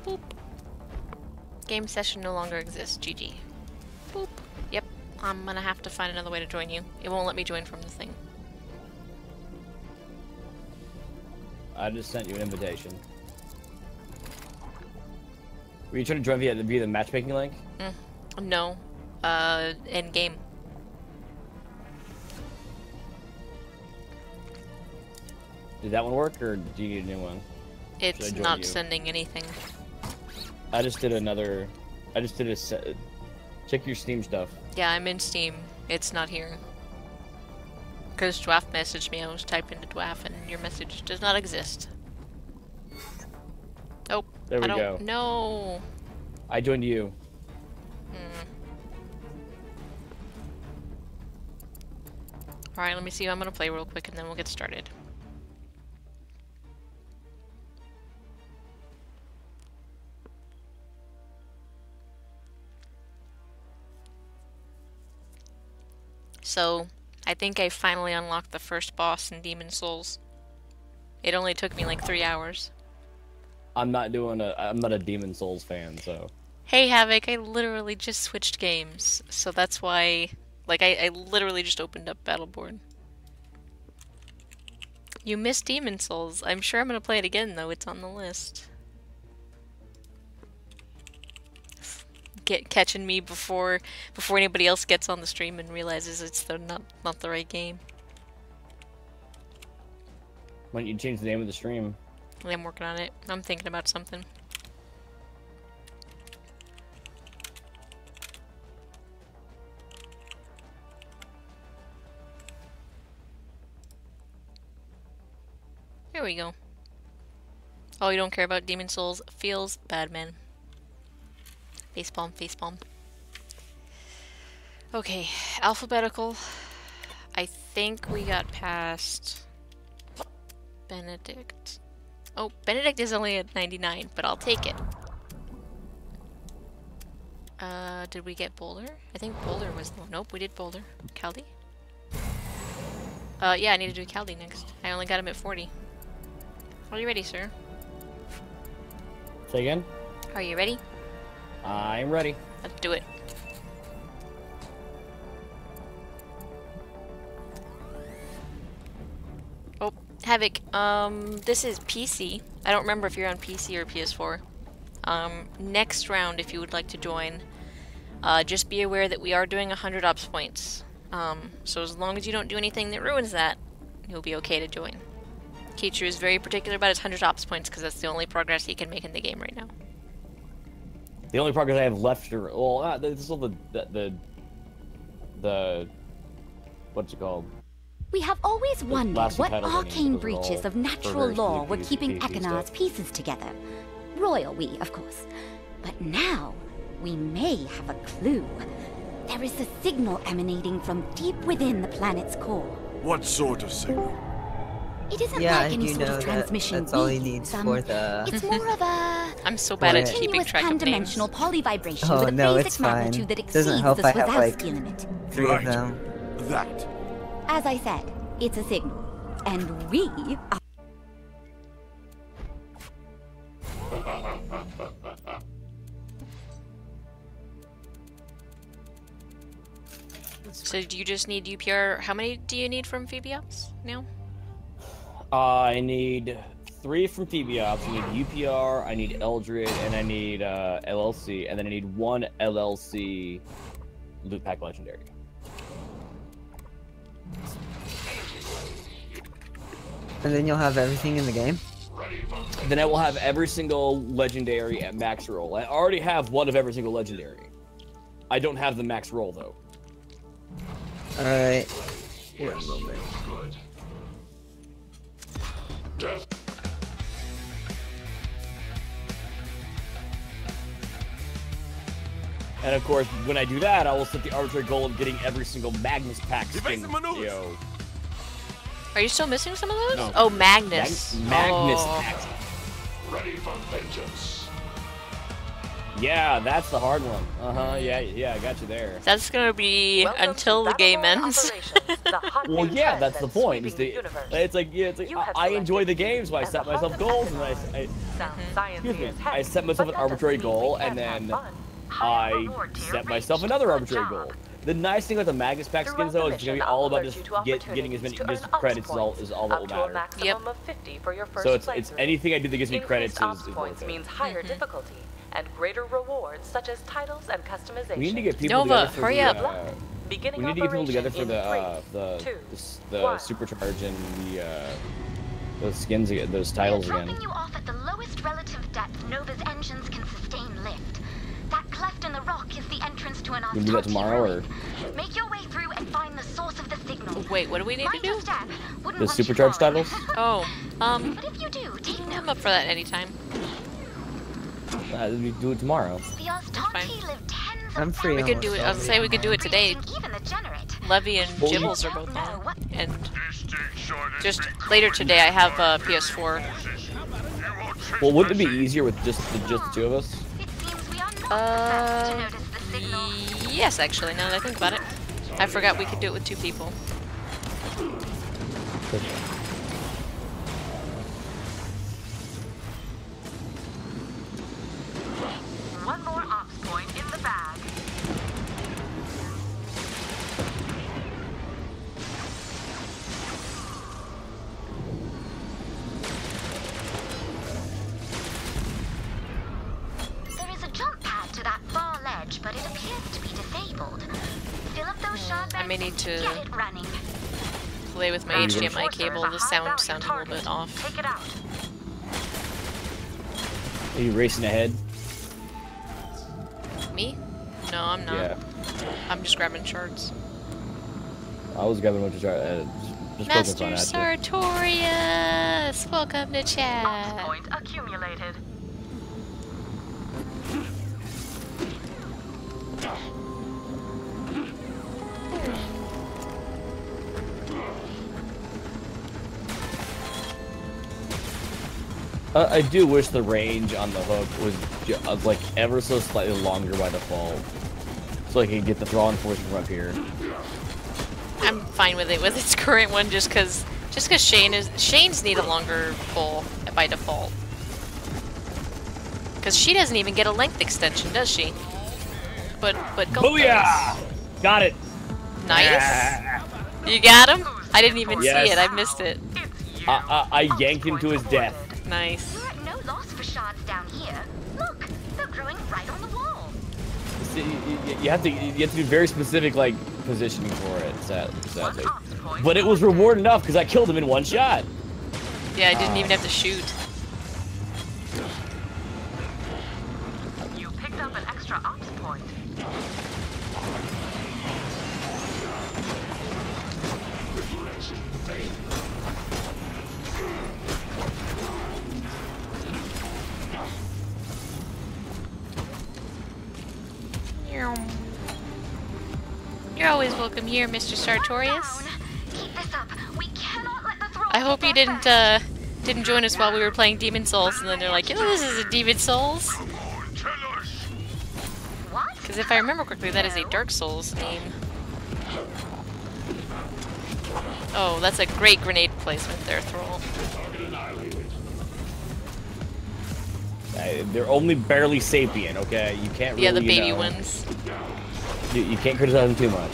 Boop. Game session no longer exists. GG. Boop. Yep. I'm gonna have to find another way to join you. It won't let me join from the thing. I just sent you an invitation. Were you trying to join via the matchmaking link? No. In game. Did that one work, or do you need a new one? It's not sending anything. I just did another. I just did a set. Check your Steam stuff. Yeah, I'm in Steam. It's not here. Because Dwarf messaged me, I was typing to Dwarf, and your message does not exist. Oh, there we go. No. I joined you. Alright, let me see who I'm gonna play real quick, and then we'll get started. So, I think I finally unlocked the first boss in Demon Souls. It only took me like 3 hours. I'm not a Demon Souls fan, so. Hey Havoc, I literally just switched games, so that's why, like, I literally just opened up Battleborn. You missed Demon Souls. I'm sure I'm gonna play it again though, it's on the list. Catching me before anybody else gets on the stream and realizes it's not the right game. Why don't you change the name of the stream? I'm working on it. I'm thinking about something. There we go. Oh, you don't care about Demon Souls? Feels bad, man. Facepalm, facepalm. Okay, alphabetical. I think we got past Benedict. Oh, Benedict is only at 99, but I'll take it. Did we get Boulder? I think Boulder was the one. Nope, we did Boulder. Caldi? Yeah, I need to do Caldi next. I only got him at 40. Are you ready, sir? Say again? Are you ready? I'm ready. Let's do it. Oh, Havoc, this is PC. I don't remember if you're on PC or PS4. Next round, if you would like to join, just be aware that we are doing 100 ops points. So as long as you don't do anything that ruins that, you'll be okay to join. Kichu is very particular about his 100 ops points because that's the only progress he can make in the game right now. The only progress I have left, well, this is still the what's it called? We have always wondered what arcane breaches breaches of natural law were keeping Ekanar's pieces together. Royal we, of course. But now, we may have a clue. There is a signal emanating from deep within the planet's core. What sort of signal? It isn't like any sort of transmission. That's all he needs for the... It's more of a... I'm so bad at keeping track of names. Pan-dimensional polyvibration Oh with a no, basic it's fine. magnitude that exceeds Doesn't help the I have like Swarovski limit. 3 of them. That. As I said, it's a signal. And we are... So do you just need UPR? How many do you need from Phoebiops now? I need 3 from Phoebiops, I need UPR, I need Eldred, and I need LLC, and then I need 1 LLC loot pack legendary. And then you'll have everything in the game? Then I will have every single legendary at max roll. I already have 1 of every single legendary. I don't have the max roll though. Alright. And of course, when I do that, I will set the arbitrary goal of getting every single Magnus pack skin. Yo. Are you still missing some of those? No. Oh, Magnus. Magnus oh. packs. Ready for vengeance. Yeah, that's the hard one. Yeah, I got you there. That's gonna be until the game ends. Well, yeah, that's the point. It's like I enjoy the games, so I set myself goals, and I set myself an arbitrary goal, and then I set myself another arbitrary goal. The nice thing about the Magnus Pack skins, though, is it's gonna be all about just getting as many credits is all that will matter. Yep. So it's anything I do that gives me credits is worth it. means higher difficulty and greater rewards such as titles and customization. We need to get people Nova, together for hurry the, up. we need to get people together for the supercharge and those skins again, those titles We're again. dropping you off at the lowest relative depth Nova's engines can sustain lift. That cleft in the rock is the entrance to an You can do that tomorrow, or Make your way through and find the source of the signal. Wait, what do we need to Mind your do? step. Wouldn't the want you supercharge falling. titles? Oh, But if you do, take I'm note. up for that anytime. We do it tomorrow. The Ostanti live tens I'm of free. We could do it. I was gonna say we could do it today. even the generate. Levy and Well, Gibbles are both on, and just later today I have PS4. Well, wouldn't it be easier with just the two of us? It seems we are not the first to notice the signal. Yes, actually, now that I think about it, I forgot we could do it with 2 people. One more ops point in the bag. There is a jump pad to that far ledge, but it appears to be disabled. Fill up those shard I may beds need and to- get it running. Play with my HDMI cable. The sound sounds a little bit off. Take it out. Are you racing ahead? Me? No, I'm not. Yeah. I'm just grabbing shards. I was grabbing a bunch of just poking fun Master at you. Sartorius, welcome to Ops chat. point accumulated. I do wish the range on the hook was like ever so slightly longer by default, so I can get the thrall enforcement from up here. I'm fine with it with its current one, just cause Shane's need a longer pull by default. Cause she doesn't even get a length extension, does she? But Gulp Booyah! Got it. does. Nice. You got him? I didn't even Yes. see it. I missed it. I yanked him to his death. Nice. You're at no loss for shards down here. Look, they're growing right on the wall. See, you have to be very specific, like positioning for it. Sadly, but it was reward enough because I killed him in one shot. Yeah, I didn't even have to shoot. You picked up an extra ops point. You're always welcome here, Mr. Sartorius. Keep this up. We cannot let the thrall I hope you get back. didn't join us while we were playing Demon Souls, and then they're like, "Oh, this is a Demon Souls." What? Because if I remember correctly, that is a Dark Souls name. Oh, that's a great grenade placement there, Thrall. They're only barely sapient, okay? You can't really, Yeah, the baby you know, ones. You can't criticize them too much.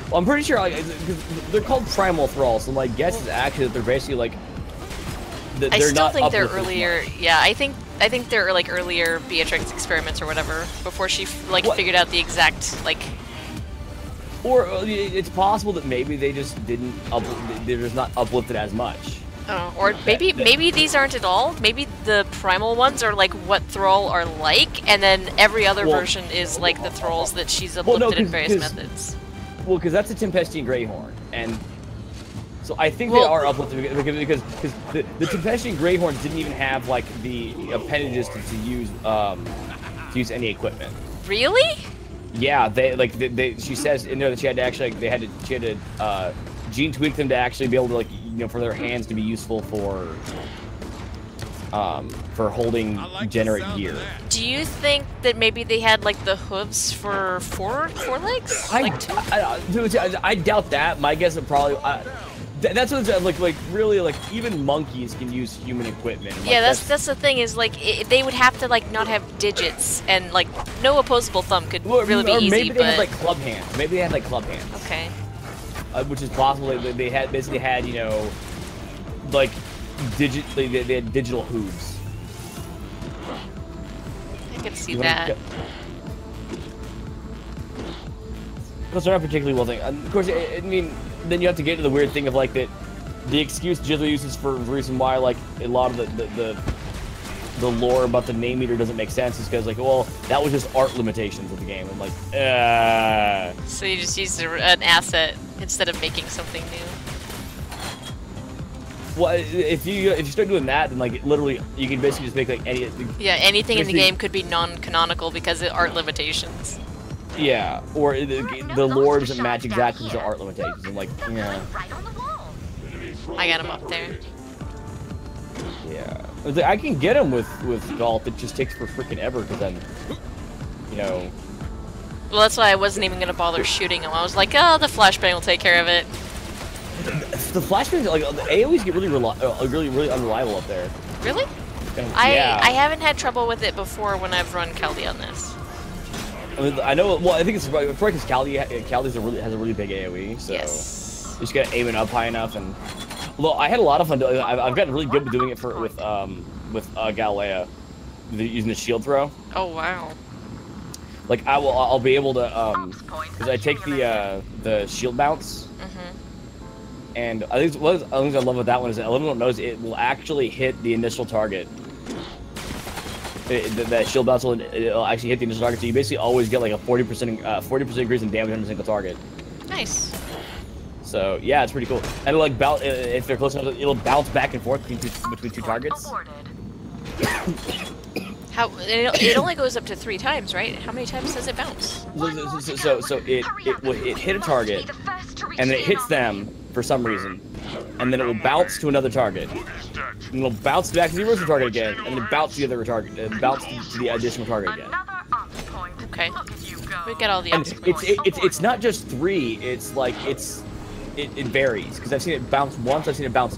Well, I'm pretty sure like, they're called primal thralls, so my guess is actually that they're basically like they're I still not think they're uplifted earlier. much. Yeah, I think they're like earlier Beatrix experiments or whatever before she like What? figured out the exact like. Or it's possible that maybe they just didn't they're just not uplifted as much. Or maybe these aren't at all. Maybe the primal ones are like what Thrall are like, and then every other Well- version is like the Thralls that she's Well, uplifted no, in various 'cause- methods. Well, because that's a Tempestian Greyhorn, and so I think Well- they are uplifted because the Tempestian Greyhorns didn't even have like the appendages to use any equipment. Really? Yeah, she says in there that she had to actually she had to gene tweak them to actually be able to for their hands to be useful for holding generate gear. Do you think that maybe they had like the hooves for four legs? Like two? I doubt that. My guess is probably That's what it's like really like even monkeys can use human equipment. Like, Yeah, that's the thing is like they would have to like not have digits and like no opposable thumb could really be or easy. maybe they but had like club hands. Maybe they had like club hands. okay. Which is possible. They had basically had like they had digital hooves. I could see that. Because they're not particularly well thing. Of course, I mean, then you have to get to the weird thing of like that. The excuse Jizzle uses for the reason why like a lot of the lore about the name meter doesn't make sense is because like, well, that was just art limitations of the game. I'm like, So you just used an asset instead of making something new. Well, if you start doing that, then like literally you can basically just make like any. Yeah, anything in the game could be non-canonical because of art limitations. Yeah, or the lore doesn't match exactly the art limitations. I'm like, yeah. I got him up there. Yeah, I can get him with golf. It just takes for freaking ever because then, Well, that's why I wasn't even gonna bother shooting him. I was like, oh, the flashbang will take care of it. The flashbangs, like the AOE's get really really unreliable up there. Really? Yeah. I haven't had trouble with it before when I've run Caldi on this. I mean, I know. Well, I think it's probably because Caldi has a really big AOE, so Yes. you just gotta aim it up high enough. And well, I had a lot of fun. I've gotten really good with doing it with Galilea, using the shield throw. Oh wow. Like I'll be able to because I take the shield bounce. And I think one of the things I love with that one is that everyone knows it will actually hit the initial target. That shield bounce it'll actually hit the initial target, so you basically always get like a 40% increase in damage on a single target. Nice. So yeah, it's pretty cool. And like if they're close enough, it'll bounce back and forth between two targets. How it only goes up to 3 times, right? How many times does it bounce? So it hit a target, and then it hits them for some reason, and then it will bounce to another target, and it'll bounce back to the original target again, and then bounce to the other target, and bounce to the additional target again. Okay. We got all the And ops points. it's not just 3. It's like it varies because I've seen it bounce once. I've seen it bounce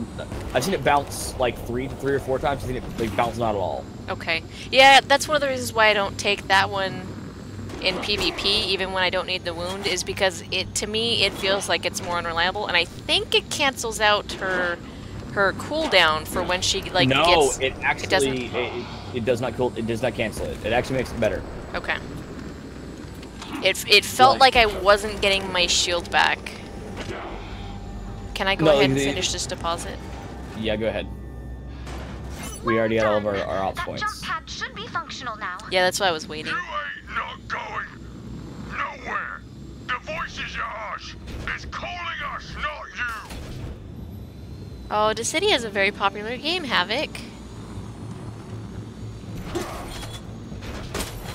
like 3 or 4 times. I've seen it like bounce not at all. Okay. Yeah, that's one of the reasons why I don't take that one in PvP, even when I don't need the wound, is because to me it feels like it's more unreliable, and I think it cancels out her cooldown for when she like gets. No, it actually it does not cancel it. It actually makes it better. Okay. It felt like I wasn't getting my shield back. Can I go ahead and finish this deposit? Yeah, go ahead. We already got all of our ops points. Jump pad should be functional now. Yeah, that's why I was waiting. You ain't not going nowhere. The voices you hush is calling us, not you. Oh, Dissidia is a very popular game, Havoc.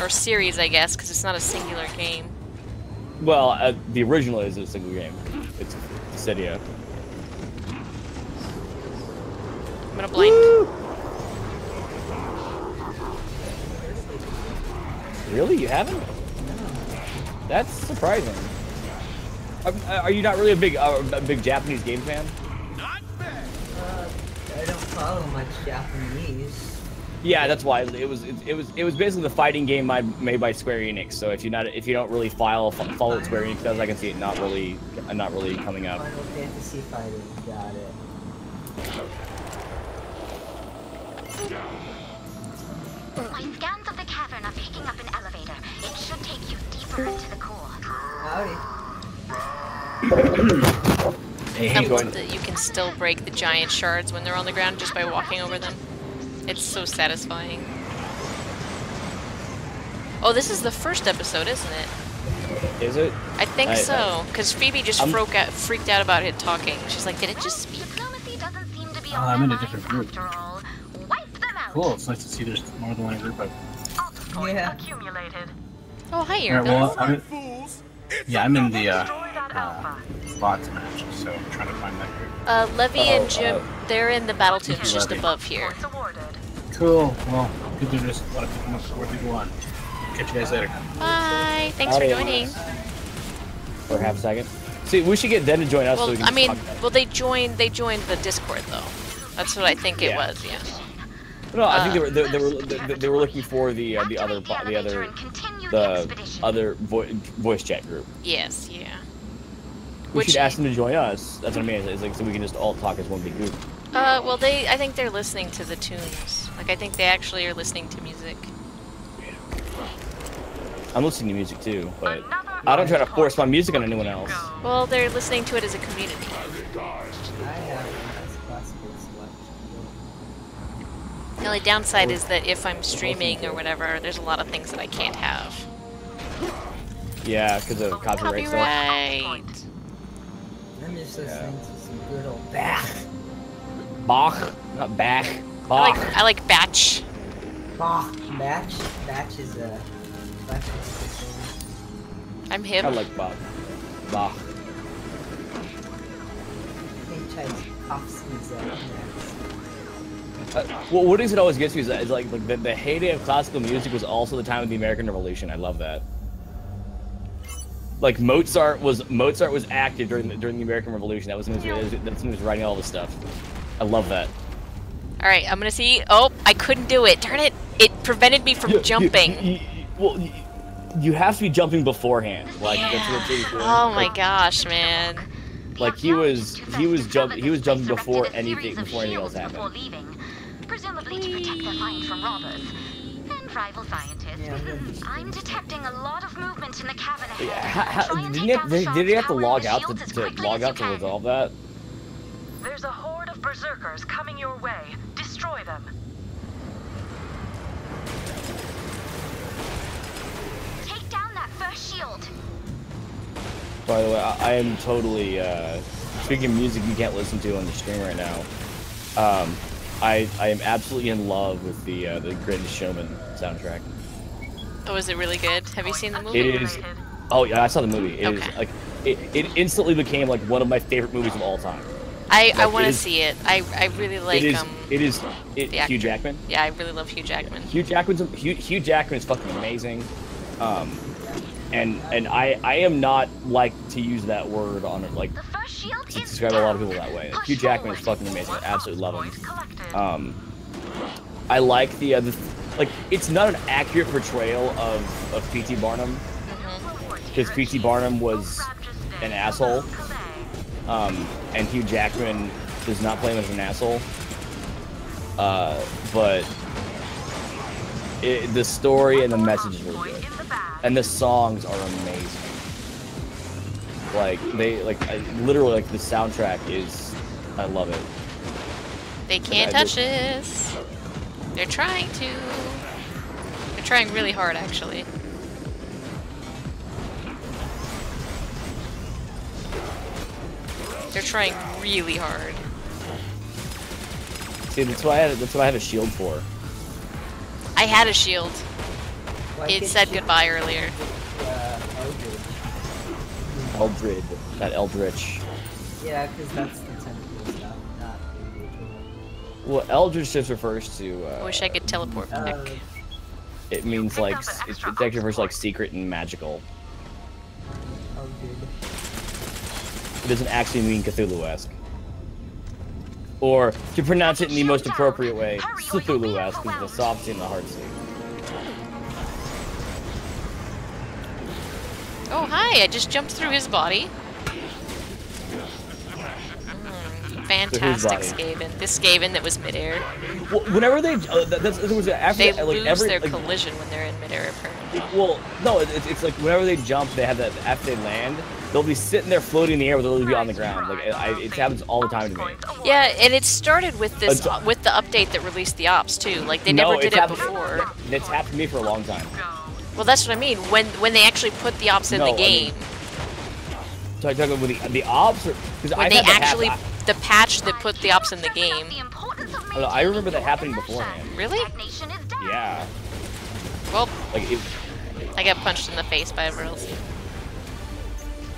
Or series, I guess, because it's not a singular game. Well, the original is a single game. It's Dissidia. I'm gonna blind. Woo! Really? You haven't? That's surprising. Are you not really a big Japanese game fan? I don't follow much Japanese. Yeah, that's why it was basically the fighting game made by Square Enix. So if you don't really follow what Square Enix does, I can see it not really coming up. Final Fantasy fighting, got it. My scans of the cavern are picking up an elevator. It should take you deeper into the core. Howdy. I love that you can still break the giant shards when they're on the ground just by walking over them. It's so satisfying. Oh, this is the first episode, isn't it? Is it? I think so, because Phoebe just freaked out about it talking. She's like, did it just speak? Diplomacy doesn't seem to be I'm in a different group. after all. Wipe them out. Cool, it's nice to see there's more than one group. Ops points Yeah. accumulated. Oh, hi, Alright, well, Erica. I'm in the Destroy that alpha. bots match, so I'm trying to find that group. Levy and Jim, they're in the battle tunes just Levy. above here. Points awarded. Cool, well, good to just a lot of people, more people on. Catch you guys later. Bye. Thanks for Howdy. joining. For half a second. See, we should get them to join us. so Well, we can I just mean, talk about it. well, they joined the Discord though. That's what I think it Yeah. was. Yeah. No, I think they were looking for the other voice chat group. Yes. Yeah. We should ask them to join us. That's what I mean. It's like so we can just all talk as one big group. Well, I think they're listening to the tunes. Like, I think they actually are listening to music. I'm listening to music too, but I don't try to force my music on anyone else. Well, they're listening to it as a community. I have a nice classical selection. The only downside is that if I'm streaming or whatever, there's a lot of things that I can't have. Yeah, because of copyright stuff. Copyright. I'm just listening to some good old Bach. Bach, not Bach. I Bach. like Batch. Bach. Batch. Batch is a. I'm him. I like Bach. Bach. I think Tchaikovsky's next. Well, what is it always gets me is like the heyday of classical music was also the time of the American Revolution. I love that. Like Mozart was active during the American Revolution. That's when he was writing all this stuff. I love that. All right, I'm gonna see. Oh, I couldn't do it. Darn it! It prevented me from jumping. You have to be jumping beforehand. Like Yeah. that's what it's Oh my gosh, man. Like he was jumping before anything else happened. Presumably to protect their find from robbers. And rival scientists. Yeah, I'm detecting a lot of movement in the cavern ahead. Yeah, Try and did take down the he have to tower log and the out shields as to quickly as you can. resolve that? There's a horde of berserkers coming your way. Destroy them. Take down that first shield. By the way, I am totally speaking of music you can't listen to on the stream right now. I am absolutely in love with the Greatest Showman soundtrack. Oh, is it really good? Have you seen the movie? It is. Oh yeah, I saw the movie. It is Okay. like it instantly became like one of my favorite movies of all time. I Like, want it to is- see it. I really like the actor. Hugh Jackman. Yeah, I really love Hugh Jackman. Hugh Jackman is fucking amazing. And I am not like to use that word on it like The first shield to is describe a lot of down. people that way. Push Hugh Jackman is forward. fucking amazing. I absolutely love Voice him. collected. I like the like it's not an accurate portrayal of P.T. Barnum because P.T. Barnum was an asshole, and Hugh Jackman does not play him as an asshole. But the story and the message is really good, and the songs are amazing. Like literally like the soundtrack is, I love it. They can't touch this. They're trying to. They're trying really hard, actually. They're trying really hard. See, that's what I have a shield for. I had a shield. Why It can't said you- goodbye earlier. Eldridge. That Eldritch. Yeah, because that's the tentacle stuff, not the Well, Eldritch just refers to. I wish I could teleport back. It means like it actually refers to like secret and magical. Eldridge. It doesn't actually mean Cthulhu-esque. Or to pronounce it in the most appropriate way, Cthulhu-esque is the soft in the hard C. Oh, hi! I just jumped through his body. Fantastic body. Skaven. This Skaven that was midair. Well, whenever they, there was after They like lose every their like, collision when they're in midair, apparently. well, no, it's like whenever they jump, they have that after they land, they'll be sitting there floating in the air, but they'll be on the ground. Like it happens all the time to me. Yeah, and it started with this, Until- with the update that released the ops too. Like they No, never did it's it happened- before. It's happened to me for a long time. Well, that's what I mean. When they actually put the ops in No, the I mean, game, So I talk about the ops, because when I they had that actually happen. the patch that put the ops in the game. I remember that happening beforehand. Really? Stagnation is down. Yeah, Well, like it. I got punched in the face by a Brills.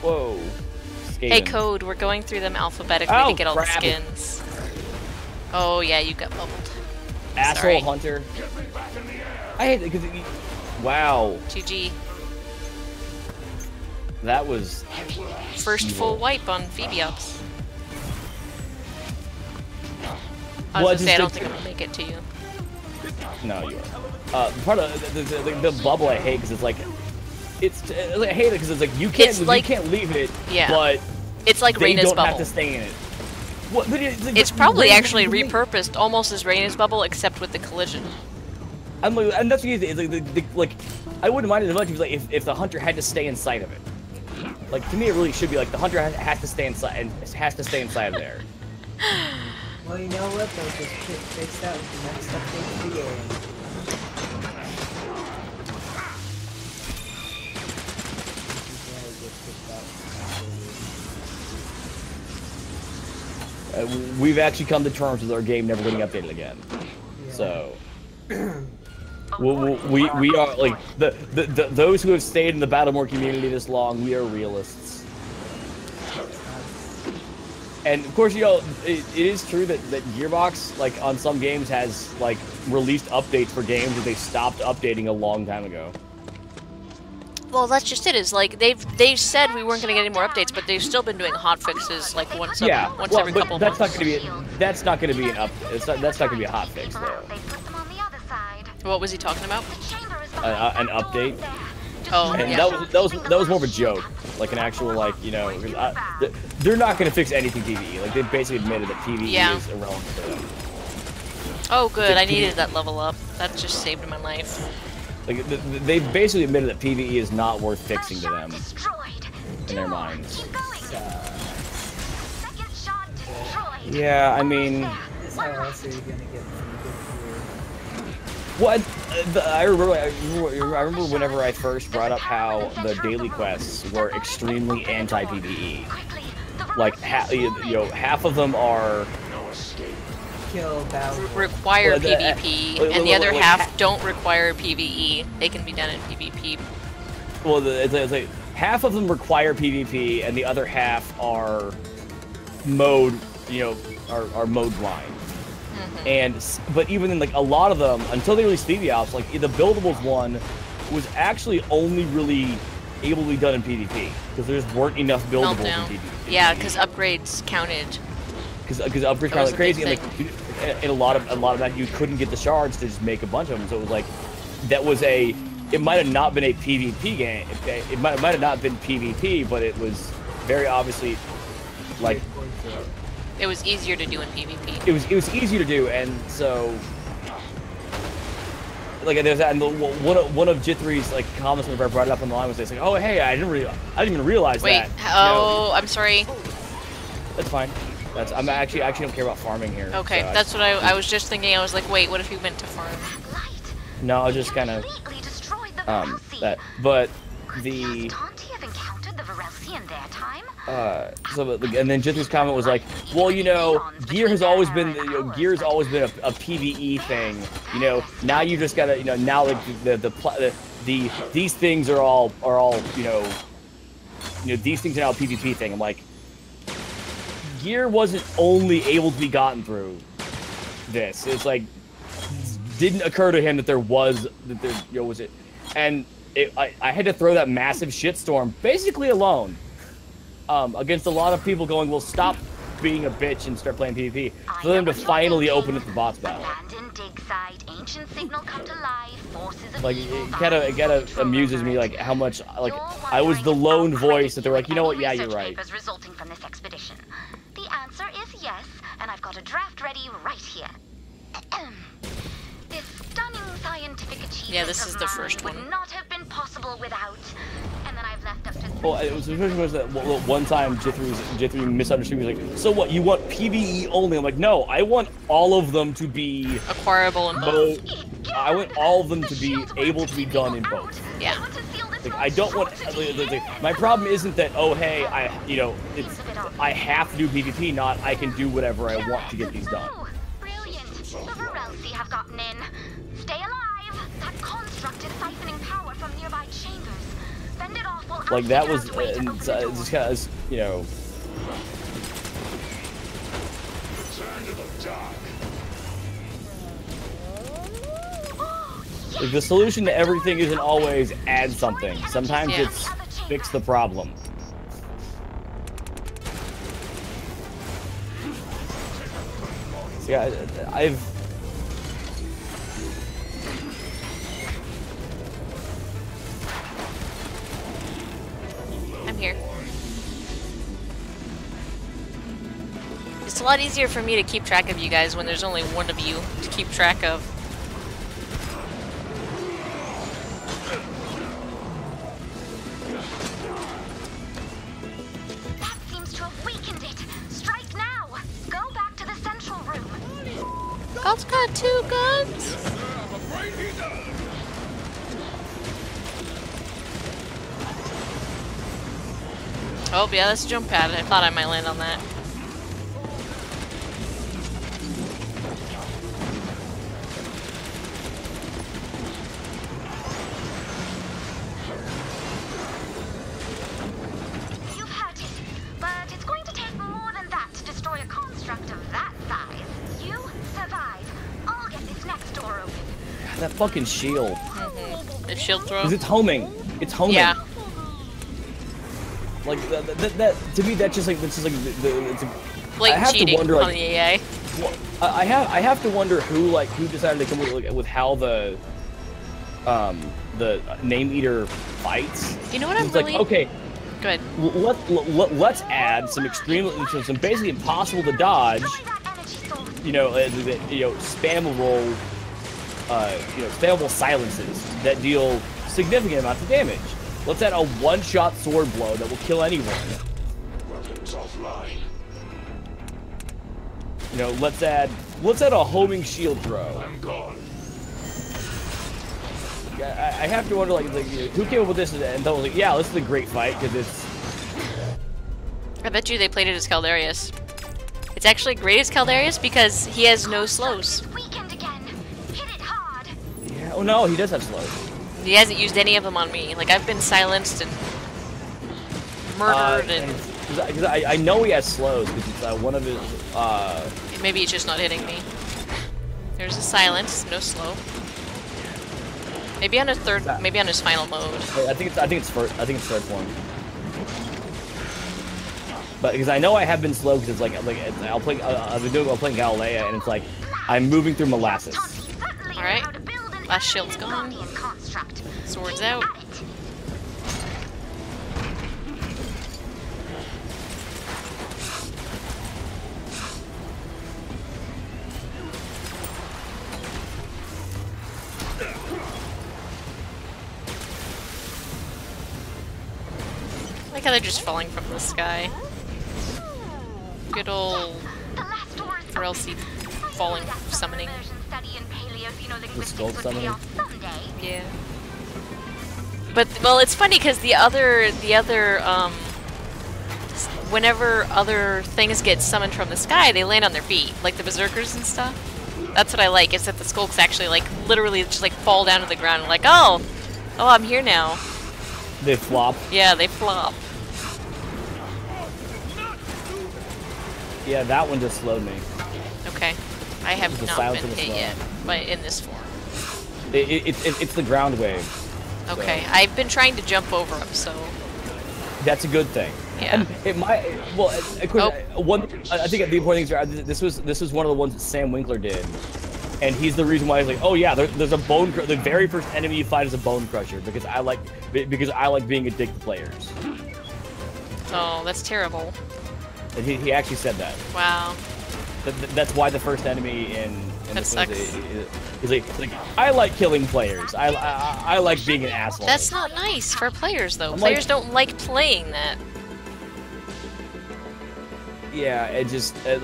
Whoa. Hey, Skaven. Code, we're going through them alphabetically Oh, to get all the crap. skins. Oh yeah, you got bubbled. Asshole Sorry. hunter. I hate it because wow. GG. That was First evil. full wipe on Phoebiops. I Well, was gonna say, I don't just think I'm gonna make it to you. No, you are. Part of the bubble I hate because it's like, I hate it because it's like you can't leave it, yeah. but it's like they Reyna's don't bubble. have to stay in it. What, but it's probably actually repurposed almost as Reyna's bubble, except with the collision. I'm like, and that's what it's like I wouldn't mind it as much if the hunter had to stay inside of it. Like to me, it really should be like the hunter has to stay inside and has to stay inside of there. Well, you know what? They'll just fix that with the next update to the game. We've actually come to terms with our game never getting updated again. Yeah. So we are like those who have stayed in the Battleborn community this long. We are realists. And of course, you know, it is true that Gearbox, like on some games, has like released updates for games that they stopped updating a long time ago. Well, that's just it. Is like they've said we weren't going to get any more updates, but they've still been doing hot fixes like once every couple that's months. That's not going to be an up. That's not going to be a hot fix though. What was he talking about? An update. Oh, And yeah. that was more of a joke, like an actual like you know they're not going to fix anything PvE. Like they basically admitted that PvE is irrelevant to them. Oh, good. I needed that level up. That just saved my life. Like they basically admitted that PvE is not worth fixing to them in their minds. Yeah, I mean, How else are you gonna get some good gear? what? I remember whenever I first brought up how the daily quests were extremely anti-PvE. Like half of them are Kill Battleborn. Require PvP, and the other half don't require PvE. They can be done in PvP. Well, it's like half of them require PvP, and the other half are mode, are mode blind. But even in like a lot of them, until they released Phoebiops, like the buildables one was actually only really able to be done in PvP because there just weren't enough buildables in PvP. Yeah, because upgrades counted. Because upgrades kind of like crazy, and like in a lot of that you couldn't get the shards to just make a bunch of them. So it was like it might have not been a PvP game. It might have not been PvP, but it was very obviously like it was easier to do in PvP. It was easier to do, and so like there's that. And one of Jithri's like comments whenever I brought it up on the line was like, "Oh hey, I didn't even realize that." Wait, oh, I'm sorry. That's fine. I actually don't care about farming here. Okay, so that's what I was just thinking. I was like, wait, what if you went to farm? No, I was just kind of that. But the and then Jithri's comment was like, well, gear has always been a PvE thing. Now you just gotta now like these things are all these things are now a PvP thing. I'm like, gear wasn't only able to be gotten through this. It's like didn't occur to him that there was it, and I had to throw that massive shitstorm basically alone against a lot of people going, well, stop being a bitch and start playing PvP, for them to finally open up the bots battle. Like it kind of amuses me like how much like I was the lone voice that they're like, you know what, yeah, you're right. The answer is yes, and I've got a draft ready right here. This stunning scientific achievement yeah, this is the first one. would not have been possible without. And then I've left up to. Well, it was that one time Jithri misunderstood me. He was like, so what? You want PvE only? I'm like, no, I want all of them to be acquirable in both. I want all of them to be able to be done in both. Yeah. Like, I don't want. My problem isn't that I have to do PvP. Not I can do whatever I want to get these done. Brilliant. The Varelsi have gotten in. Stay alive. That construct is siphoning power from nearby chambers. Fend it off while like that was just kind of Like, the solution to everything isn't always add something. Sometimes it's fix the problem. Yeah, I'm here. It's a lot easier for me to keep track of you guys when there's only one of you to keep track of. That seems to have weakened it. Strike now. Go back to the central room. God's got 2 guns. I'm afraid he does. Oh yeah, that's a jump pad. I thought I might land on that. You've hurt it, but it's going to take more than that to destroy a construct of that size. You survive. I'll get this next door open. that fucking shield. The shield throw. Because it's homing. It's homing. Yeah. Like that to me, that's just like it's a. Blatant I have cheating to wonder, on like, the AI. I have to wonder who decided to come with how the name eater fights. You know what I'm it's really... like, okay, Go ahead. let's add some some basically impossible to dodge, spammable spammable silences that deal significant amounts of damage. Let's add a one-shot sword blow that will kill anyone. Weapons offline. Let's add a homing shield throw. I'm gone. I have to wonder, who came up with this and thought, like, yeah, this is a great fight because it's. I bet you they played it as Caldarius. It's actually great as Caldarius because he has no slows. Weakened again. Hit it hard. Yeah. Oh no, he does have slows. He hasn't used any of them on me. Like, I've been silenced and murdered and... Because I know he has slows because it's one of his. Maybe it's just not hitting me. There's a silence, no slow. Maybe on his maybe on his final mode. I think it's third form. But because I know I have been slow because it's like I'll play I'm playing Galilea and it's like I'm moving through molasses. All right. Last shield's gone. Sword's out. I like how they're just falling from the sky. Good old RLC falling summoning. The skull summoning. Yeah. But well, it's funny because the other whenever other things get summoned from the sky, they land on their feet, like the berserkers and stuff. That's what I like. Is that the skulks actually literally just fall down to the ground and oh, I'm here now. They flop. Yeah, they flop. Yeah, that one just slowed me. Okay. I have The not silence been of the hit slow. yet, but in this form. It's the ground wave. Okay, I've been trying to jump over them, so... That's a good thing. Yeah. And it might. Well, of course, I think the important thing is this was one of the ones that Sam Winkler did, and he's the reason why he's like, oh yeah, there's a bone. The very first enemy you fight is a bone crusher because I like being a dick to players. Oh, that's terrible. And he actually said that. Wow. That's why the first enemy in That this sucks. is like I like killing players. I like being an asshole. That's not nice for players, though. I'm Players don't like playing that. Yeah, it just to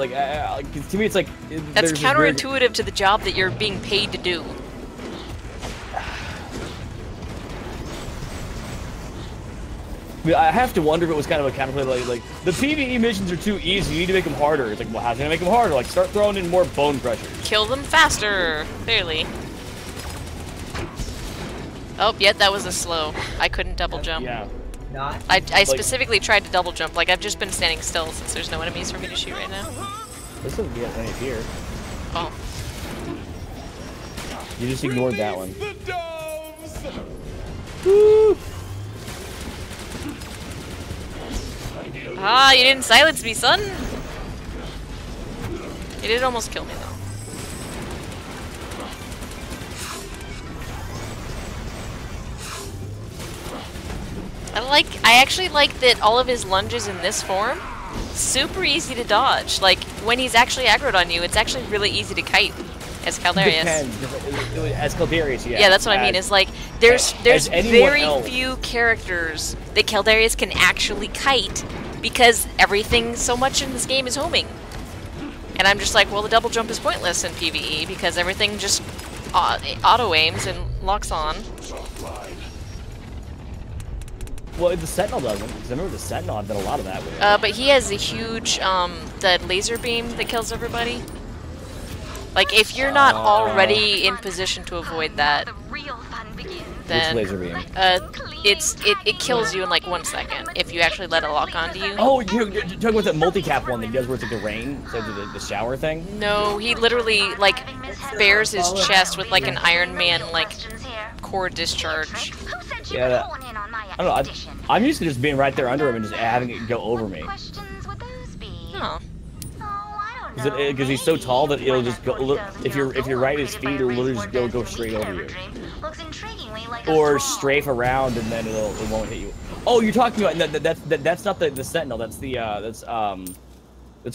me it's like That's there's this weird- counterintuitive to the job that you're being paid to do. I mean, I have to wonder if it was kind of a counterplay, like the PvE missions are too easy. You need to make them harder. It's like, well, how's it gonna make them harder? Like, start throwing in more bone crushers. Kill them faster, clearly. Oh, yeah, that was a slow. I couldn't double jump. Yeah. Not. I specifically tried to double jump. Like, I've just been standing still since there's no enemies for me to shoot right now. This doesn't get any here. Oh. You just ignored that one. The doves! Woo! Ah, you didn't silence me, son! You did almost kill me, though. I actually like that all of his lunges in this form, super easy to dodge. Like, when he's actually aggroed on you, it's actually really easy to kite as Caldarius. As Caldarius, yeah. Yeah, that's what I mean. Is like, there's very few characters that Caldarius can actually kite because everything so much in this game is homing. And I'm just like, well, the double jump is pointless in PvE because everything just auto-aims and locks on. Well, the Sentinel doesn't, because I remember the Sentinel, I've done a lot of that with it. But he has a huge, the laser beam that kills everybody. Like, if you're not already in position to avoid that, then which laser beam? it kills you in like 1 second if you actually let it lock onto you. Oh, you're talking about the multi-cap one that he does where it's like the rain, so the shower thing? No, he literally, like, bears his chest with like an Iron Man, like, core discharge. Yeah, I don't know, I'm used to just being right there under him and just having it go over me. Oh. Because he's so tall that it'll just go. If you're right at his feet, it'll literally just go straight over you, or strafe around and then it won't hit you. Oh, you're talking about that's not the Sentinel. That's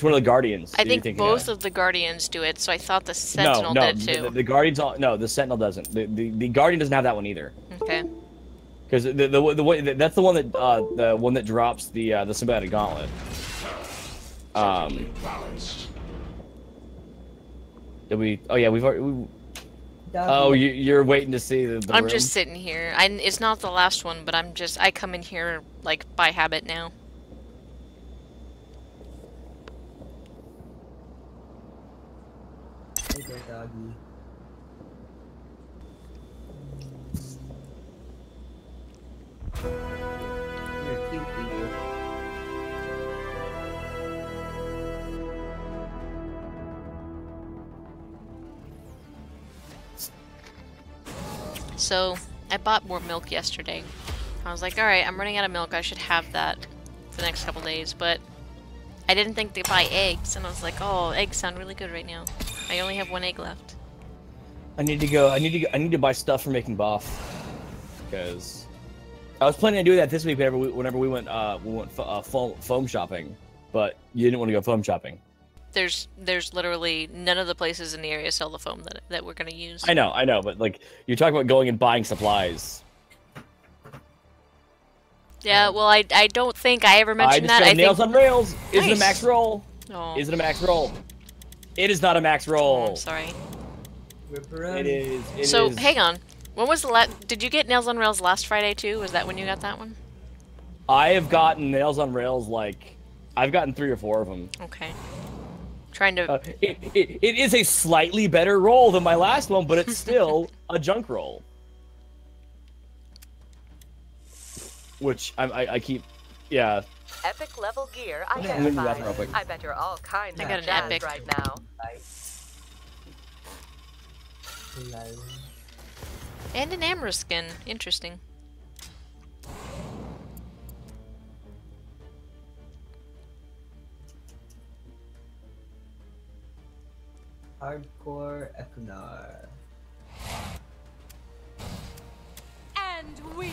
one of the Guardians. I think both of the Guardians do it, so I thought the Sentinel did it too. The Guardians. No, the Sentinel doesn't. The Guardian doesn't have that one either. Okay. Because that's the one that drops the symbiotic gauntlet. Did we? Oh yeah, we've already. Oh, you're waiting to see the I'm room? just sitting here. It's not the last one, but I come in here like by habit now. Hey there, doggy. You're cute, you. So, I bought more milk yesterday. I was like, alright, I'm running out of milk, I should have that for the next couple days, but I didn't think to buy eggs, and I was like, oh, eggs sound really good right now. I only have 1 egg left. I need to buy stuff for making buff. Because I was planning on doing that this week whenever we went foam shopping, but you didn't want to go foam shopping. There's literally none of the places in the area sell the foam that we're gonna use. I know, but like you're talking about going and buying supplies. Yeah, well, I don't think I ever mentioned that. I just got Nails on Rails. Is Nice. it a max roll? Oh. Is it a max roll? It is not a max roll. Oh, I'm sorry. It is. So hang on. When was the last? Did you get Nails on Rails last Friday too? Was that when you got that one? I have gotten Nails on Rails I've gotten 3 or 4 of them. Okay. Trying to. It is a slightly better roll than my last one, but it's still a junk roll. Which I keep, yeah. Epic level gear Let me do that real identified. quick. I bet you're all kinds I of got an jazzed epic right now. And an Amber skin. Interesting. Hardcore Ekunar. And we.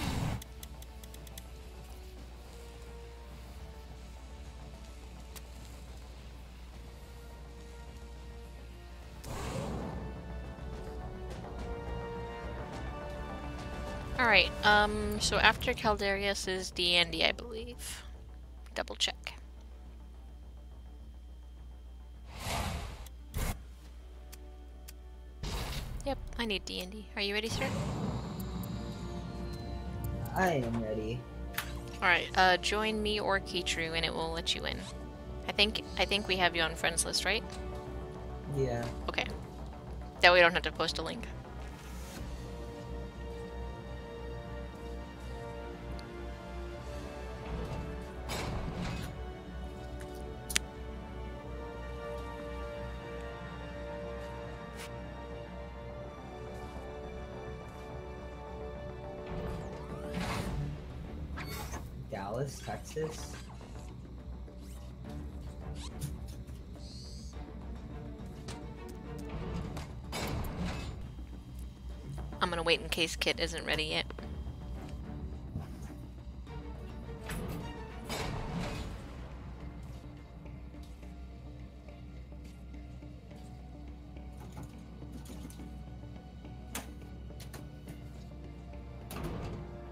Alright, so after Caldarius is D&D, I believe. Double check. Yep, I need D&D. Are you ready, sir? I am ready. Alright, join me or Keitru and it will let you in. I think we have you on friends list, right? Yeah. Okay. That way we don't have to post a link. Dallas, Texas. wait in case Kit isn't ready yet.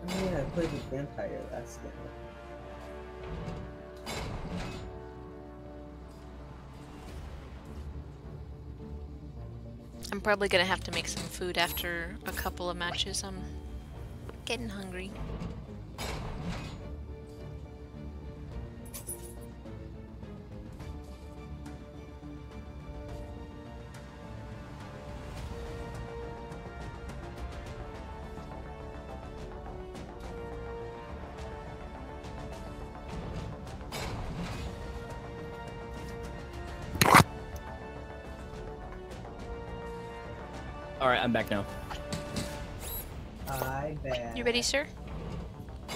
Oh yeah, I played with Vampire last night. I'm probably gonna have to make some food after a couple of matches. I'm getting hungry. Alright, I'm back now. I bet. You ready, sir?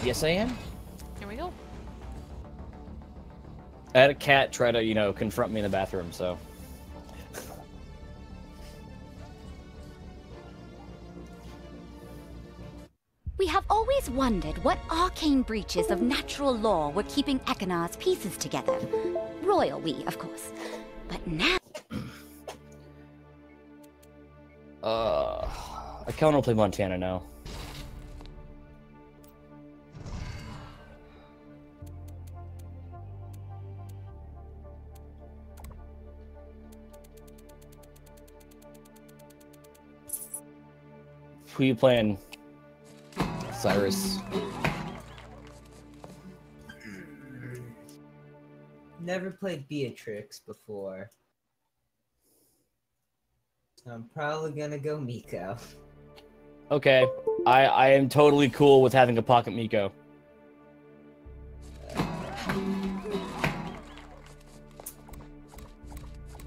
Yes, I am. Here we go. I had a cat try to, you know, confront me in the bathroom, so... We have always wondered what arcane breaches of natural law were keeping Ekanar's pieces together. Royal we, of course. But now... I kinda wanna play Montana now. Who you playing? Cyrus. Never played Beatrix before. So I'm probably gonna go Miko. Okay. I am totally cool with having a pocket Miko.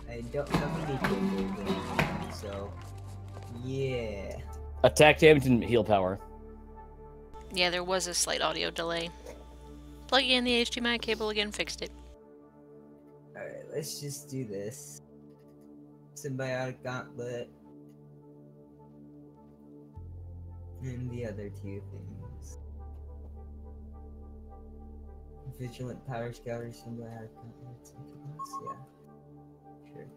I don't have a Miko building, so yeah. Attack damage and heal power. Yeah, there was a slight audio delay. Plugging in the HDMI cable again fixed it. Alright, let's just do this. Symbiotic Gauntlet. And the other two things. Vigilant Power Scouter, Symbiotic Gauntlet, something else? Yeah. Sure.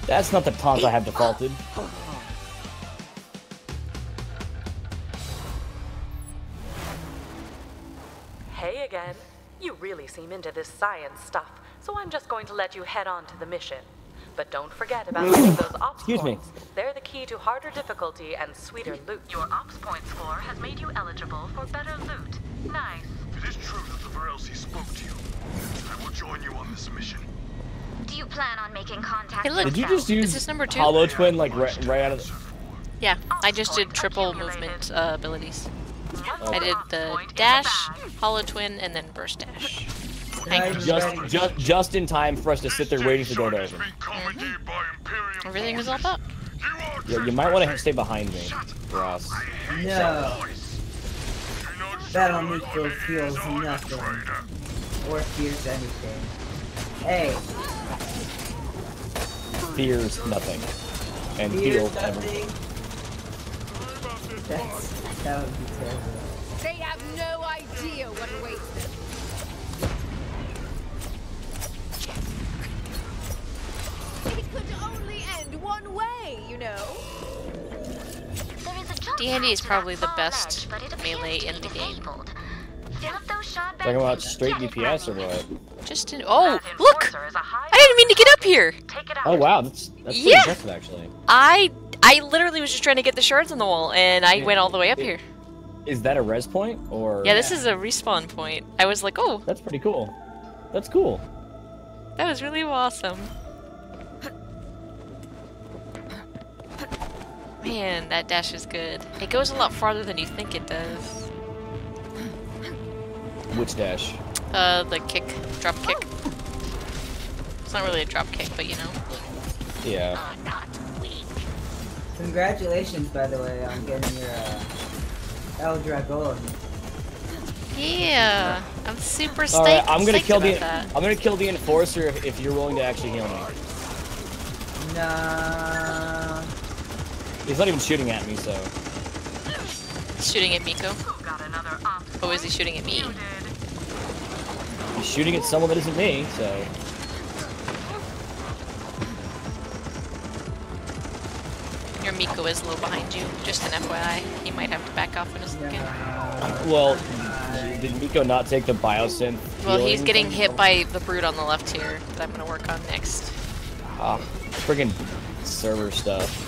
That's not the taunt I have defaulted. Hey again. You really seem into this science stuff, so I'm just going to let you head on to the mission. But don't forget about getting those ops Excuse me. points. They're the key to harder difficulty and sweeter loot. Your ops points score has made you eligible for better loot. Nice. It is true that the Varelsi spoke to you. I will join you on this mission. Do you plan on making contact? Hey, look. Did you yourself? just use Is this number 2? Hollow Twin like right out of the... Yeah, I just did triple movement abilities. I did the dash, hollow twin, and then burst dash. Just in time for us to sit there waiting for the door to open. Everything is all up. Yeah, you might want to stay behind me, Ross. No. Battle Miko feels nothing. Or fears anything. Hey. Fears nothing. And Fears heals nothing. everything. That would be terrible. They have no idea what awaits them. It could only end one way, you know. There is a jump D&D is pad to probably that the far best ledge, but it appears melee to in be the game. disabled. Fill up those shard Talking about bags straight and get it DPS or running. what? Just in. Oh, look! I didn't mean to get up here. Take it out. Oh wow, that's pretty Yeah. impressive actually. I literally was just trying to get the shards on the wall, and I went all the way up here. Is that a res point or? Yeah, this is a respawn point. I was like, oh, That's pretty cool. That's cool. that was really awesome. Man, that dash is good. It goes a lot farther than you think it does. Which dash? The kick, drop kick. It's not really a drop kick, but you know. Yeah. Congratulations, by the way, on getting your El Dragon. Yeah, I'm super stoked. All right, I'm gonna kill the enforcer if you're willing to actually heal me. Nah. He's not even shooting at me, so. He's shooting at Miko. Oh, is he shooting at me? He's shooting at someone that isn't me, so. Your Miko is low behind you, just an FYI. He might have to back off in a second. Well, did Miko not take the biosynth? Well, he's getting hit by the brute on the left here that I'm gonna work on next. Ah, friggin' server stuff.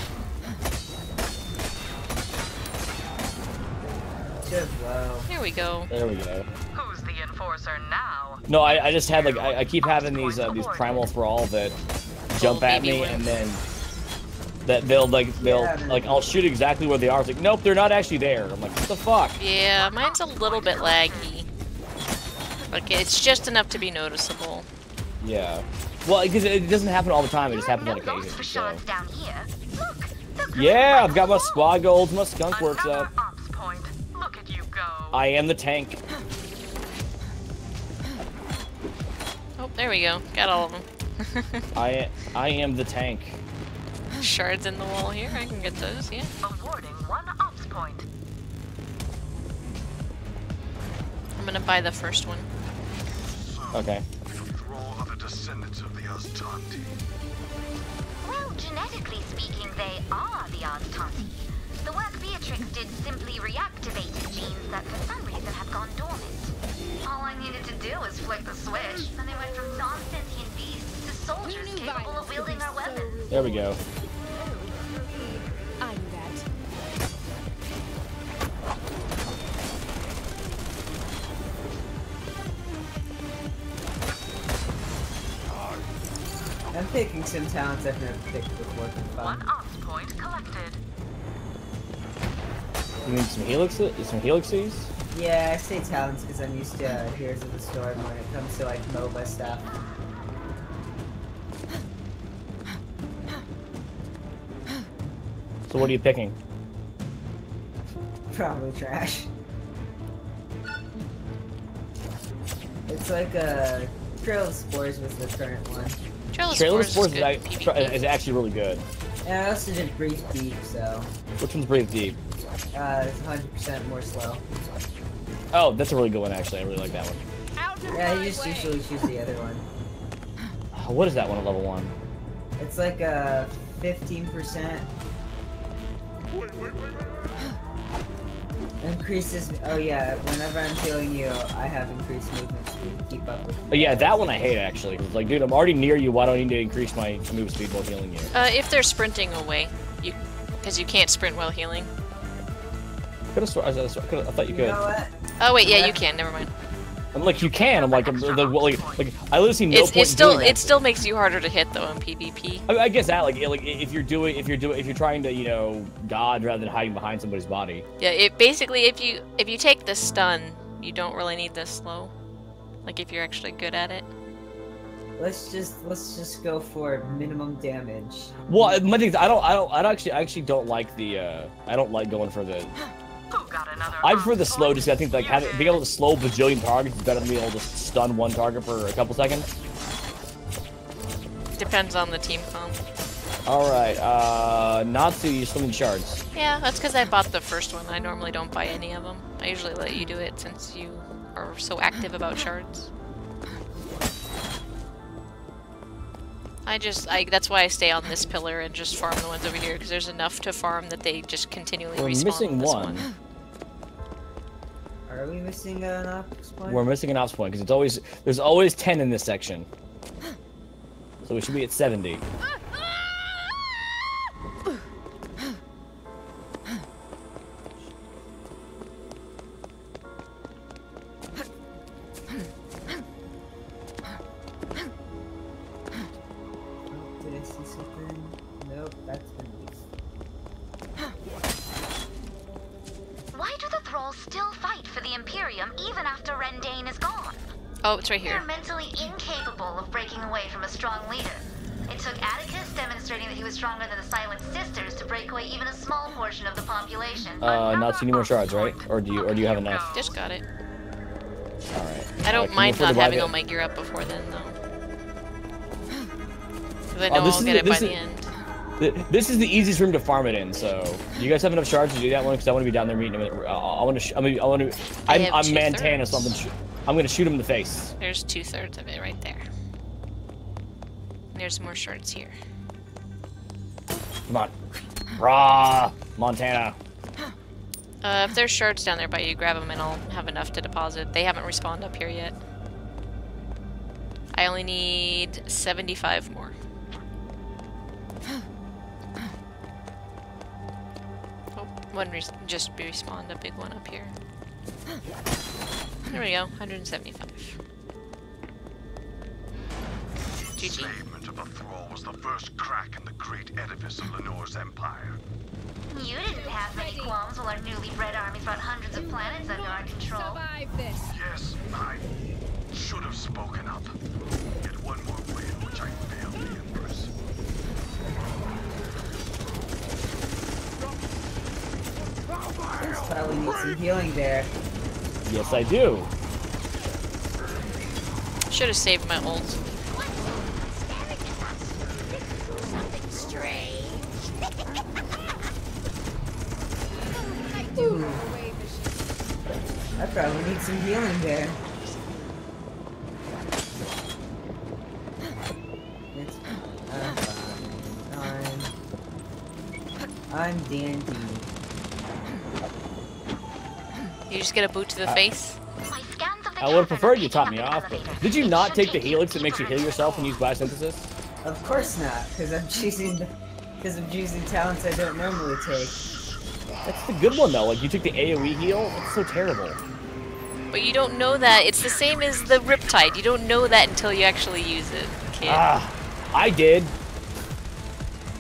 There we go. There we go. Who's the enforcer now? No, I just had like I keep having these primal thrall that jump at me and then they'll I'll shoot exactly where they are. It's like, nope, they're not actually there. I'm like, what the fuck? Yeah, mine's a little bit laggy. Like, it's just enough to be noticeable. Yeah. Well, because it doesn't happen all the time. It just happens on occasion. So. Yeah, I've got my squad goals, my skunk works up. I am the tank. Oh, there we go. Got all of them. I am the tank. Shards in the wall here. I can get those, yeah. Awarding 1 ops point. I'm gonna buy the first one. Okay. Thrall are the descendants of the Aztanti. Well, genetically speaking, they are the Aztanti. The work Beatrix did simply reactivated genes that for some reason had gone dormant. All I needed to do was flick the switch, and they went from non-sentient beasts to soldiers capable of wielding our weapons. There we go. I'm that. I'm picking some talents I've never picked before for fun. 1 ops point collected. You need some helixes? Some helixes? Yeah, I say talents because I'm used to Heroes of the Storm when it comes to like MOBA stuff. So what are you picking? Probably trash. It's like a Trail of Spores was the current one. Trail of Spores is actually really good. And I also did Breathe Deep, so. Which one's Breathe Deep? It's 100% more slow. Oh, that's a really good one actually. I really like that one. Yeah, you just usually choose the other one. What is that one at level 1? It's like a 15%. Increases. Oh yeah, whenever I'm healing you, I have increased movement speed to keep up with. Oh yeah, that one I hate actually. Cause like, dude, I'm already near you. Why do I need to increase my move speed while healing you? If they're sprinting away, because you can't sprint while healing. I thought you could. You know what? Oh wait, yeah, you can. Never mind. I'm like, you can. I'm like, I literally see no point in doing that. It still makes you harder to hit though in PvP. I guess that like if you're trying to dodge rather than hiding behind somebody's body. Yeah, it basically if you take the stun, you don't really need this slow. Like if you're actually good at it. Let's just go for minimum damage. Well, my thing is, I actually don't like the I don't like going for the. I prefer the slow, just I think like being able to slow bajillion targets is better than being able to stun one target for a couple seconds. Depends on the team comp. Alright, Natsu, you're swimming shards. Yeah, that's because I bought the first one. I normally don't buy any of them. I usually let you do it since you are so active about shards. That's why I stay on this pillar and just farm the ones over here, because there's enough to farm that they just continually respawn. We're missing one. Are we missing an ops point? We're missing an ops point, because there's always 10 in this section. So we should be at 70. Oh, it's right here. You're mentally incapable of breaking away from a strong leader. It took Atticus demonstrating that he was stronger than the Silent Sisters to break away even a small portion of the population. Natsu, you need more shards, right? Or do you have enough? Just got it. All right. I don't mind not having all my gear up before then, though. Because I know I'll get it by the end. This is the easiest room to farm it in. So, you guys have enough shards to do that one? Because I want to be down there meeting him. I'm Montana, so I'm gonna shoot him in the face. There's 2/3 of it right there. There's more shards here. Come on, raw Montana. If there's shards down there by you, grab them and I'll have enough to deposit. They haven't respawned up here yet. I only need 75 more. Oh, one just respawned, a big one up here. There we go, 175. GG. Enslavement of the thrall was the first crack in the great edifice of Lenore's empire. You didn't have many qualms while our newly bred armies brought hundreds of planets under our control. Survive this. Yes, I should have spoken up. Yet one more way in which I failed the Empress. There's probably need some healing there. Yes, I do. Should have saved my ult. Something strange. Ooh. I probably need some healing there. It's I'm dandy. You just get a boot to the face? I would have preferred you taught me off, but did you not take the helix that makes you heal yourself and use biosynthesis? Of course not, because I'm choosing talents I don't normally take. That's the good one though. Like you took the AoE heal. That's so terrible. But you don't know that. It's the same as the Riptide. You don't know that until you actually use it, kid. I did.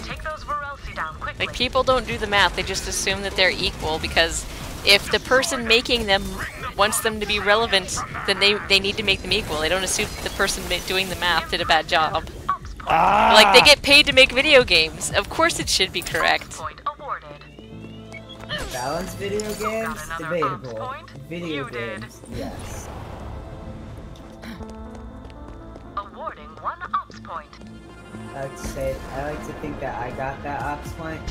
Take those Varelsi down quickly. Like people don't do the math. They just assume that they're equal because if the person making them wants them to be relevant, then they need to make them equal. They don't assume that the person doing the math did a bad job. Like they get paid to make video games. Of course it should be correct. Balanced video games? Debatable. Video games, yes. Awarding 1 ops point. I like to think that I got that ops point.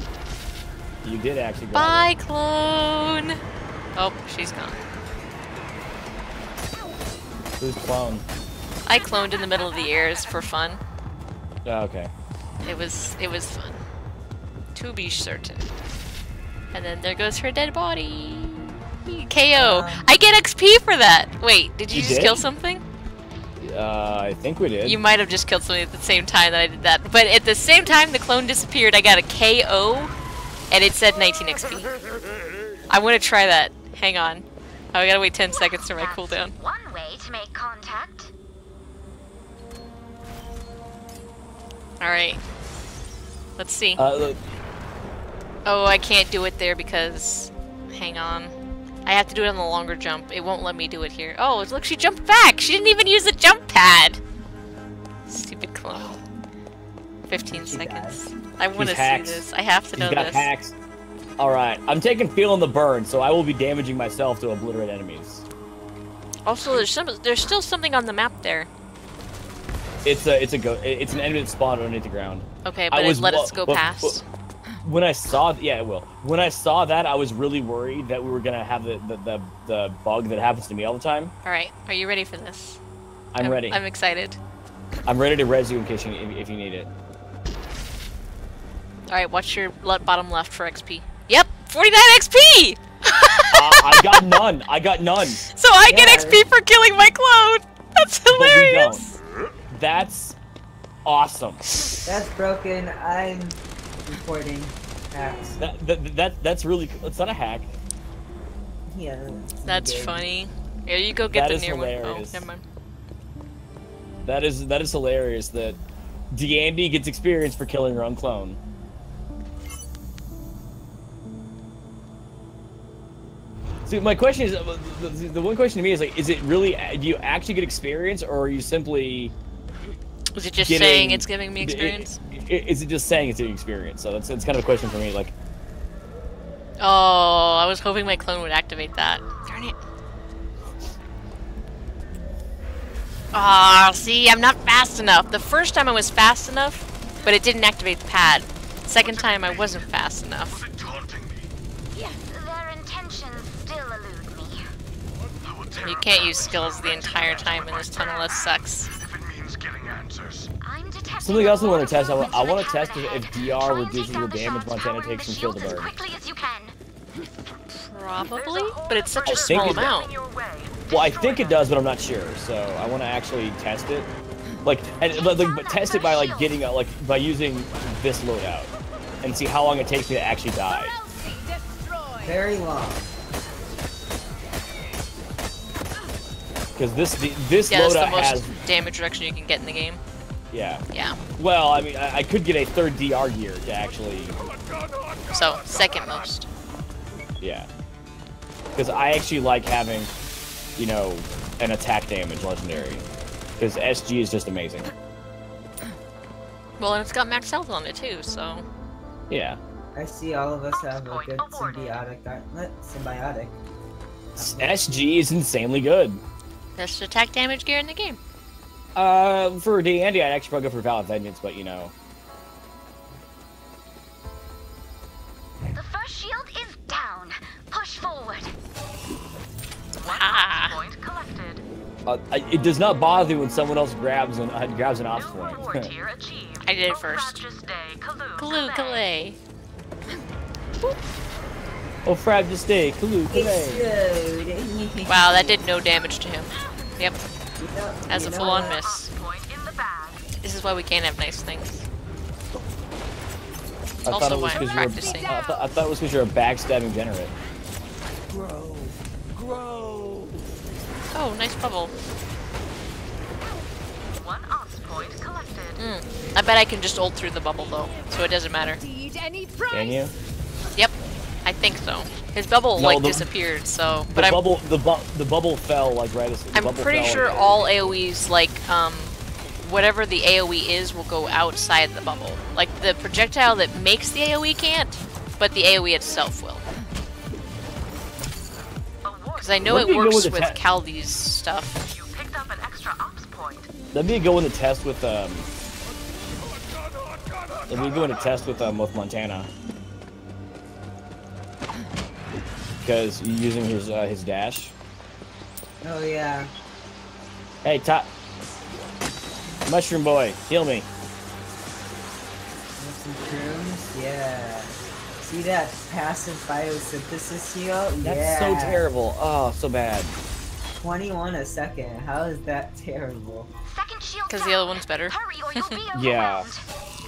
You did actually. Bye, clone. Oh, she's gone. Who's clone? I cloned in the middle of the airs for fun. Oh, okay. It was fun. To be certain. And then there goes her dead body. KO. I get XP for that. Wait, did you just kill something? I think we did. You might have just killed something at the same time that I did that. But at the same time the clone disappeared, I got a KO, and it said 19 XP. I want to try that. Hang on. Oh, I gotta wait 10 seconds for my cooldown. One way to make contact. Alright. Let's see. Look. Oh, I can't do it there because... Hang on. I have to do it on the longer jump. It won't let me do it here. Oh, look, she jumped back! She didn't even use the jump pad! Stupid clone. 15 seconds. I want to see this. I have to know this. Hacks. Alright, I'm taking Feeling the Burn, so I will be damaging myself to obliterate enemies. Also, there's still something on the map there. It's an enemy that spawned underneath the ground. Okay, but let us go past. When I saw, yeah, it will. When I saw that, I was really worried that we were gonna have the bug that happens to me all the time. All right, are you ready for this? I'm ready. I'm excited. I'm ready to res you in case if you need it. All right, watch your bottom left for XP. Yep, 49 XP. I got none. I got none. So I get XP for killing my clone. That's hilarious. But we don't. That's awesome. That's broken. I'm reporting hacks. That's really. It's not a hack. Yeah. That's funny. Here, you go get the near one. Oh, never mind. That is hilarious. That D'Andy gets experience for killing her own clone. So my question is, the one question to me is like, is it really? Do you actually get experience, or are you simply? Was it just saying it's giving me experience? Is it just saying it's giving experience? So that's kind of a question for me. Like, oh, I was hoping my clone would activate that. Darn it. Ah, see, I'm not fast enough. The first time I was fast enough, but it didn't activate the pad. Second time I wasn't fast enough. Their intentions still elude me. You can't use skills the entire time in this tunnel. That sucks. I'm detecting something else I want to test. I want to test if DR reduces the damage Montana takes from Kill the Bird. as quickly as you can. Probably, but it's such a think small it- amount. Well, I think it does, but I'm not sure. So I want to actually test it, but test it by like getting like by using this loadout, and see how long it takes me to actually die. Very long. Because this Yeah, that's the loadout most has damage reduction you can get in the game. yeah. Yeah. Well, I mean, I could get a third DR gear to actually So, second most. yeah. Because I actually like having, you know, an attack damage legendary. Because SG is just amazing. Well, and it's got max health on it too, so. Yeah. I see all of us have a good symbiotic gauntlet. Symbiotic. SG is insanely good. Best attack damage gear in the game. For D&D, I'd actually probably go for Valor Vengeance, but you know. The first shield is down. Push forward. Ah. Point collected. It does not bother me when someone else grabs an ops New reward point. tier achieved. I did it first. Kaloo Kalay. Oh, Frab, just stay. Kaloo, Explode. Wow, that did no damage to him. Yep. That's a You know full-on what? miss. This is why we can't have nice things. It's I thought also it was why I'm 'cause you're practicing. I thought it was because you're a backstabbing generate. Grow. Grow. Oh, nice bubble. One ops point collected. I bet I can just ult through the bubble though, so it doesn't matter. Can you? Yep, I think so. His bubble No, like the- disappeared, so. The But the bubble fell like right as the I'm bubble pretty fell sure and- all AOE's like whatever the AOE is will go outside the bubble. Like the projectile that makes the AOE can't, but the AOE itself will. Because I know Where it do you go works with the with Caldi's stuff. You picked up an extra ops point. Let me go in the test with Let me go in a test with Montana. Because using his dash. Oh yeah. Hey, top mushroom boy, heal me. Want some shrooms? Yeah. See that passive photosynthesis heal? That's yeah. so terrible. Oh, so bad. 21 a second. How is that terrible? Because the other one's better. Yeah.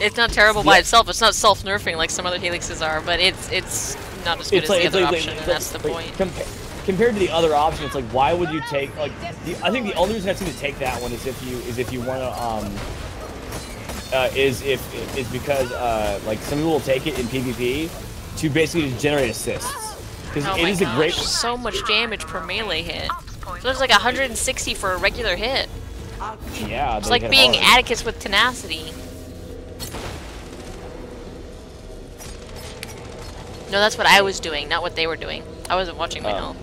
It's not terrible by itself. It's not self-nerfing like some other helixes are, but it's not as good as the other option, and that's the point. Compared to the other option, it's like, why would you take like? I think the only reason I seem to take that one is if you want to is because like some people will take it in PvP to basically just generate assists because Oh it my is a gosh, great. so much damage per melee hit. So there's like 160 for a regular hit. Yeah, It's they like hit being hard. Atticus with tenacity. No, that's what I was doing, not what they were doing. I wasn't watching my health.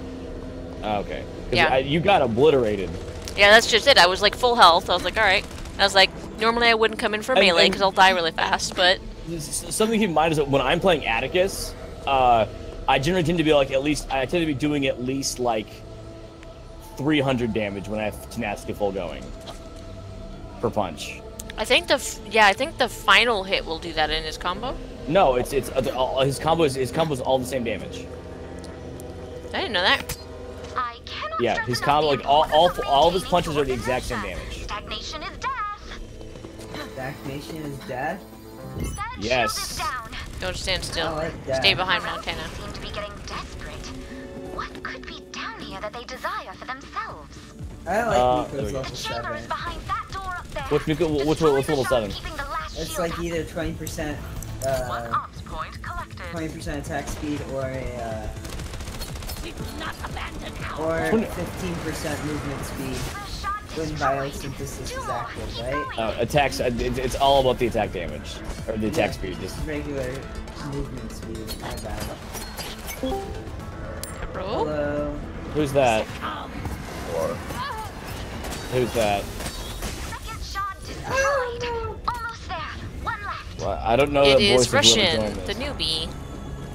Oh, okay. 'Cause Yeah. you got obliterated. Yeah, that's just it. I was like full health. I was like, alright. I was like, normally I wouldn't come in for melee because I'll die really fast, but... Something to keep in mind is that when I'm playing Atticus, I generally tend to be like I tend to be doing at least like 300 damage when I have tenacity full going per punch. I think the final hit will do that in his combo. No, it's his combos all the same damage. I didn't know that. Yeah, his combo like all of his punches are the exact same damage. Stagnation is death. Stagnation is death? Yes. Don't stand still. I like that. Stay behind Montana. Seem to be getting desperate. What could be down here that they desire for themselves? I like there we Miko's go. level 7. Behind that door up there. What's level 7? It's like either 20% One ops point collected. 20% attack speed or a Or 15% movement speed when biosynthesis is active, right? Attacks. It's all about the attack damage or the attack speed. Just regular movement speed. My bad. Bro? Hello. Who's that? Or who's that? Well, I don't know. It that is voice Russian, the newbie.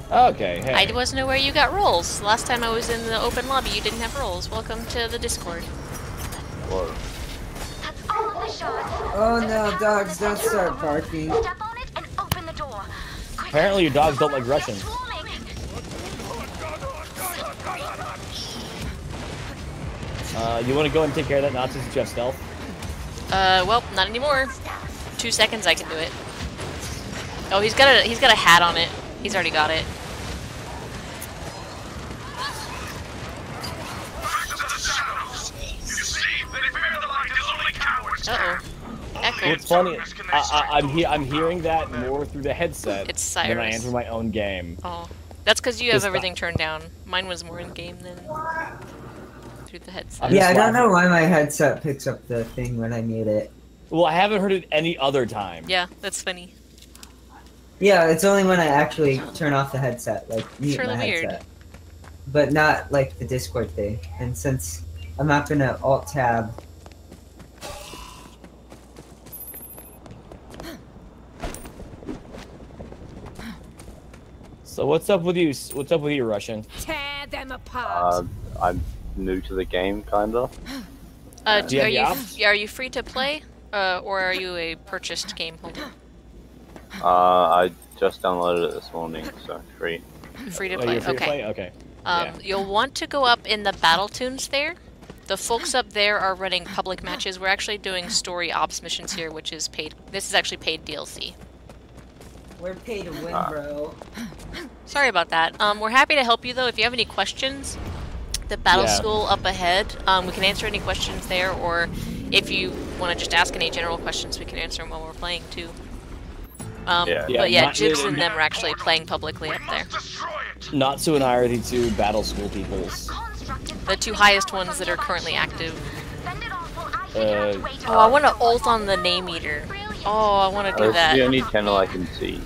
Okay, hey. I wasn't aware you got roles. Last time I was in the open lobby, you didn't have roles. Welcome to the Discord. Or Oh no, dogs, don't start barking. apparently your dogs don't like Russians. You want to go and take care of that Natsu since you have stealth? Well, not anymore. 2 seconds, I can do it. Oh, he's got a hat on it. He's already got it. Uh-oh. Echo. What's funny, I'm hearing that more through the headset It's than I Cyrus. am through my own game. Oh. That's because you have Just everything turned down. Mine was more in-game than through the headset. Yeah, I don't know why my headset picks up the thing when I mute it. Well, I haven't heard it any other time. Yeah, that's funny. Yeah, it's only when I actually turn off the headset, like mute It's really my weird. headset. But not like the Discord thing. And since I'm not gonna Alt-Tab. So what's up with you? What's up with you, Russian? Tear them apart. I'm new to the game, kinda. Do you have the ops? Are you free to play, or are you a purchased game holder? I just downloaded it this morning, so free. Free to Oh, play. you're free to Okay. play? Okay. Yeah. You'll want to go up in the battle tunes there. The folks up there are running public matches. We're actually doing story ops missions here, which is paid. This is actually paid DLC. We're paid to win, bro. Sorry about that. We're happy to help you though. If you have any questions, the battle Yeah. school up ahead. We can answer any questions there, or if you want to just ask any general questions, we can answer them while we're playing too. Yeah. But yeah, not- Jibs and them are actually playing publicly up there. Natsu and I are the two battle school peoples. The two highest ones that are currently active. Uh, Oh, I want to ult on the name eater. Oh, I want to do It's that. the only channel I can see.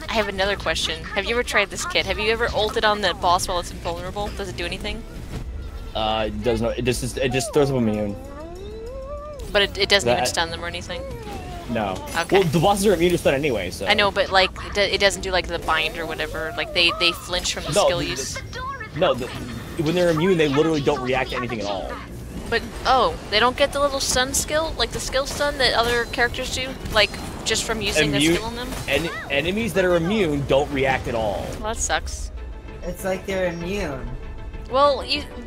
I have another question. Have you ever tried this kit? Have you ever ulted on the boss while it's invulnerable? Does it do anything? it does not. It just throws them immune. But it doesn't even That- stun them or anything? No. Okay. Well, the bosses are immune to stun anyway, so. I know, but like, it doesn't do like the bind or whatever. Like, they flinch from the No, skill the- use. No, when they're immune, they literally don't react to anything at all. But, oh, they don't get the little stun skill? Like the skill stun that other characters do? Like, just from using a skill on them? Enemies that are immune don't react at all. Well, that sucks. It's like they're immune. Well,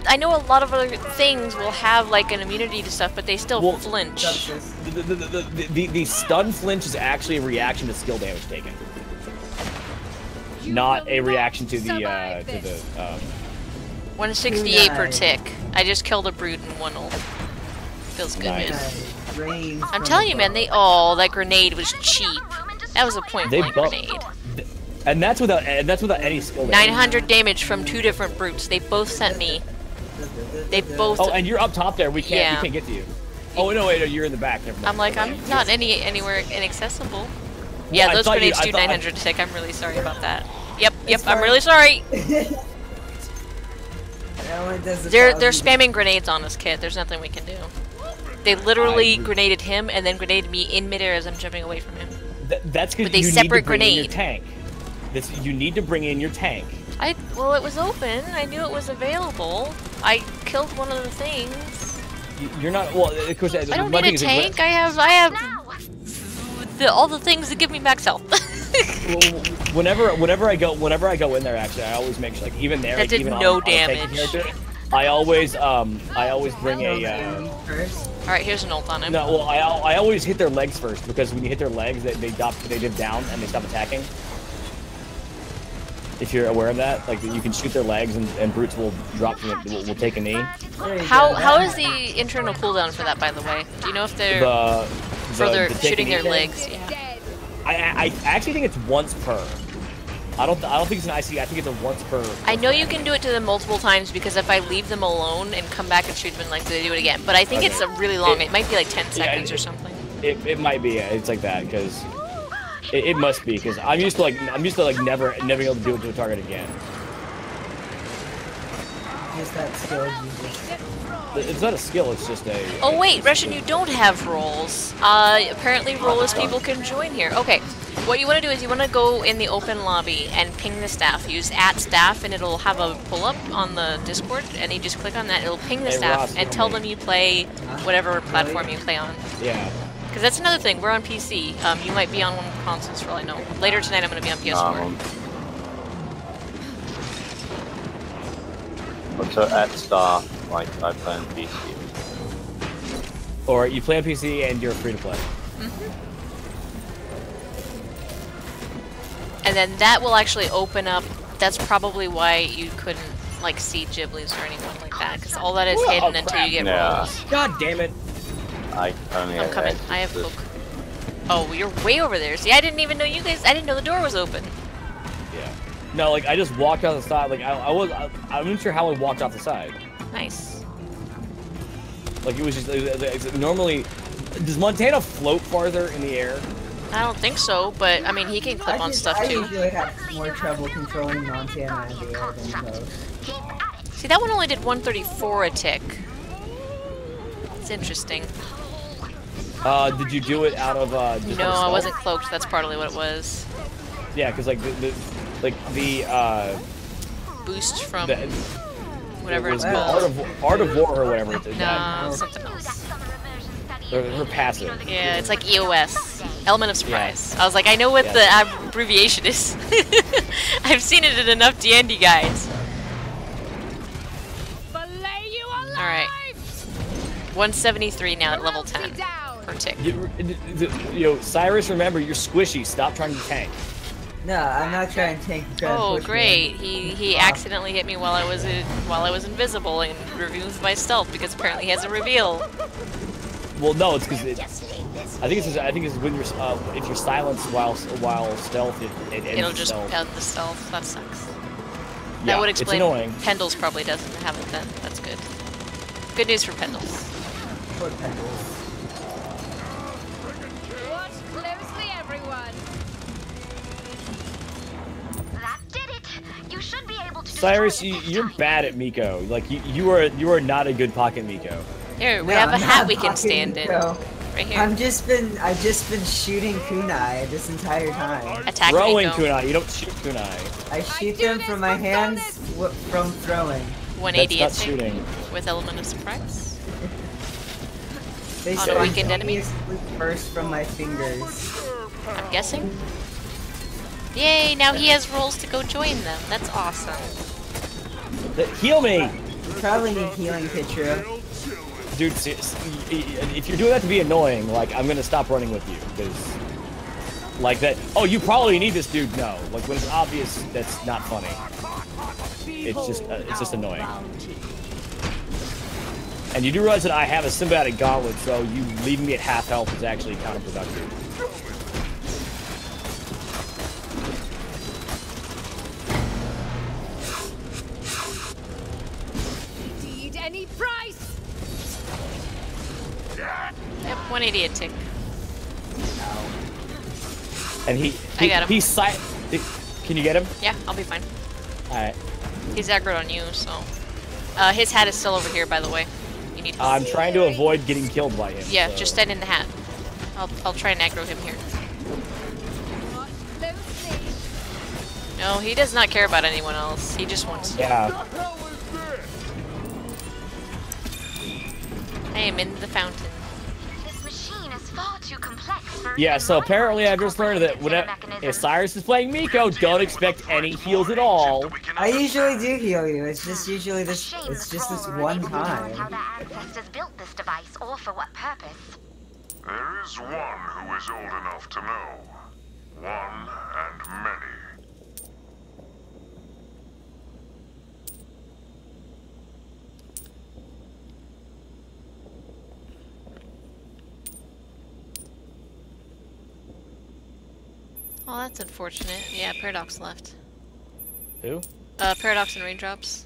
I know a lot of other things will have like an immunity to stuff, but they still flinch. The stun flinch is actually a reaction to skill damage taken. Not a reaction to the 168 per Nice. tick. I just killed a brute in one ult. Feels good, Nice. man. Rains I'm from telling you, man, above. that grenade was cheap. That was a point They blank both- grenade. And that's without any skill damage. 900 damage from 2 different brutes. They both sent me. They both. Oh, and you're up top there. We Yeah. can't get to you. Oh no, wait, you're in the back. Never mind. I'm like, I'm not anywhere inaccessible. Yeah, I those thought you- grenades I do thought- 900 to tick. I'm really sorry about that. Yep, It's I'm fine. really sorry. That one does a They're 1,000. spamming grenades on us, kid. There's nothing we can do. They literally grenaded him and then grenaded me in midair as I'm jumping away from him. That's because With a you need separate to bring in your grenade. tank. You need to bring in your tank. Well, it was open. I knew it was available. I killed one of the things. You're not. Well, of course. I don't need a tank. I have all the things that give me max health. Whenever I go in there, actually, I always make sure, like, even there, That like, did even no on a tank damage. character, I always bring a. All right, here's an ult on him. No, well, I always hit their legs first, because when you hit their legs, they dip down and they stop attacking. If you're aware of that, like, you can shoot their legs and brutes will drop from it, will take a knee. How is the internal cooldown for that, by the way? Do you know if they're The shooting taking their knee? legs? Yeah. I actually think it's once per. I don't think it's an IC. I think it's a once per. I know you can do it to them multiple times because if I leave them alone and come back and shoot them, like they do it again. But I think it's a really long. It might be like 10 seconds or something. It might be. Yeah, it's like that because it must be because I'm used to never being able to do it to a target again. Just that skill you just... It's not a skill. It's just a. Oh wait, Russian, you don't have roles. Apparently, roleless people can join here. Okay. What you want to do is you want to go in the open lobby and ping the staff. Use @staff and it'll have a pull-up on the Discord, and you just click on that. It'll ping the staff Ross, and tell them you play whatever platform you play on. Yeah. Because that's another thing. We're on PC. You might be on one of the consoles for all I know. Later tonight, I'm going to be on PS4. So @staff, like I play on PC. Or you play on PC and you're free to play. And then that will actually open up. That's probably why you couldn't like see Ghibli's or anyone like that, because all that is hidden until you get rolls. God damn it! I only I'm coming. I have hook. Oh, you're way over there. See, I didn't even know you guys. I didn't know the door was open. Yeah. No, like I just walked off the side. Like I'm not sure how I walked off the side. Nice. Like it was just normally. Does Montana float farther in the air? I don't think so, but I mean he can clip on stuff I too. usually have more trouble controlling Montana in the air than Ghost. See, that one only did 134 a tick. It's interesting. Did you do it out of just No, out of I stealth? wasn't cloaked. That's partly what it was. Yeah, because like the boost from the, whatever it it's was called. Art of War or whatever it is. No, something else. Her passive. Yeah, it's like EOS, Element of Surprise. I was like, I know what the abbreviation is. I've seen it in enough D&D guides. All right, 173 now at level 10 per tick. You know, Cyrus, remember, you're squishy. Stop trying to tank. No, I'm not trying to tank. Oh, great! He accidentally hit me while I was invisible and removes my stealth because apparently he has a reveal. Well, no, it's because I think it's when you're if you're silenced while stealth, it It'll just stealth. end the stealth. That sucks. Yeah, That would explain. It's annoying. Pendles probably doesn't have it then. That's good. Good news for Pendles. Poor Pendles. Watch closely, everyone. That did it. You should be able to. Cyrus, you're bad at Miko. Like you are not a good pocket Miko. Here, we No, have a I'm hat not we can fucking stand in. Miko. Right here. I've just been shooting kunai this entire time. Attack Throwing Miko. kunai, you don't shoot kunai. I shoot them from my hands from throwing. 180 That's not attack shooting. with Element of Surprise. They On a weakened enemy? First from my fingers. I'm guessing. Yay! Now he has rolls to go join them. That's awesome. Heal me! You probably need healing, Pitcher. Dude, if you're doing that to be annoying, like, I'm gonna stop running with you, because, like, that, oh, you probably need this dude, no. Like, when it's obvious, that's not funny. It's just annoying. And you do realize that I have a symbiotic gauntlet, so you leaving me at half health is actually counterproductive. Indeed, any price. Yep, 180 a tick. And he I got him. Can you get him? Yeah, I'll be fine. Alright. He's aggroed on you, so. His hat is still over here, by the way. You need help. I'm trying to avoid getting killed by him. Yeah, so. just stand in the hat. I'll try and aggro him here. Watch closely. No, he does not care about anyone else. He just wants you. Yeah. I am in the fountain. This machine is far too complex for. Yeah, so apparently I've just learned that if Cyrus is playing Miko, don't expect any heals at all. I usually do heal you. It's just usually this. It's just this one time. How their ancestors built this device, or for what purpose. There is one who is old enough to know. One and many. Oh, that's unfortunate. Yeah, Paradox left. Who? Paradox and Raindrops.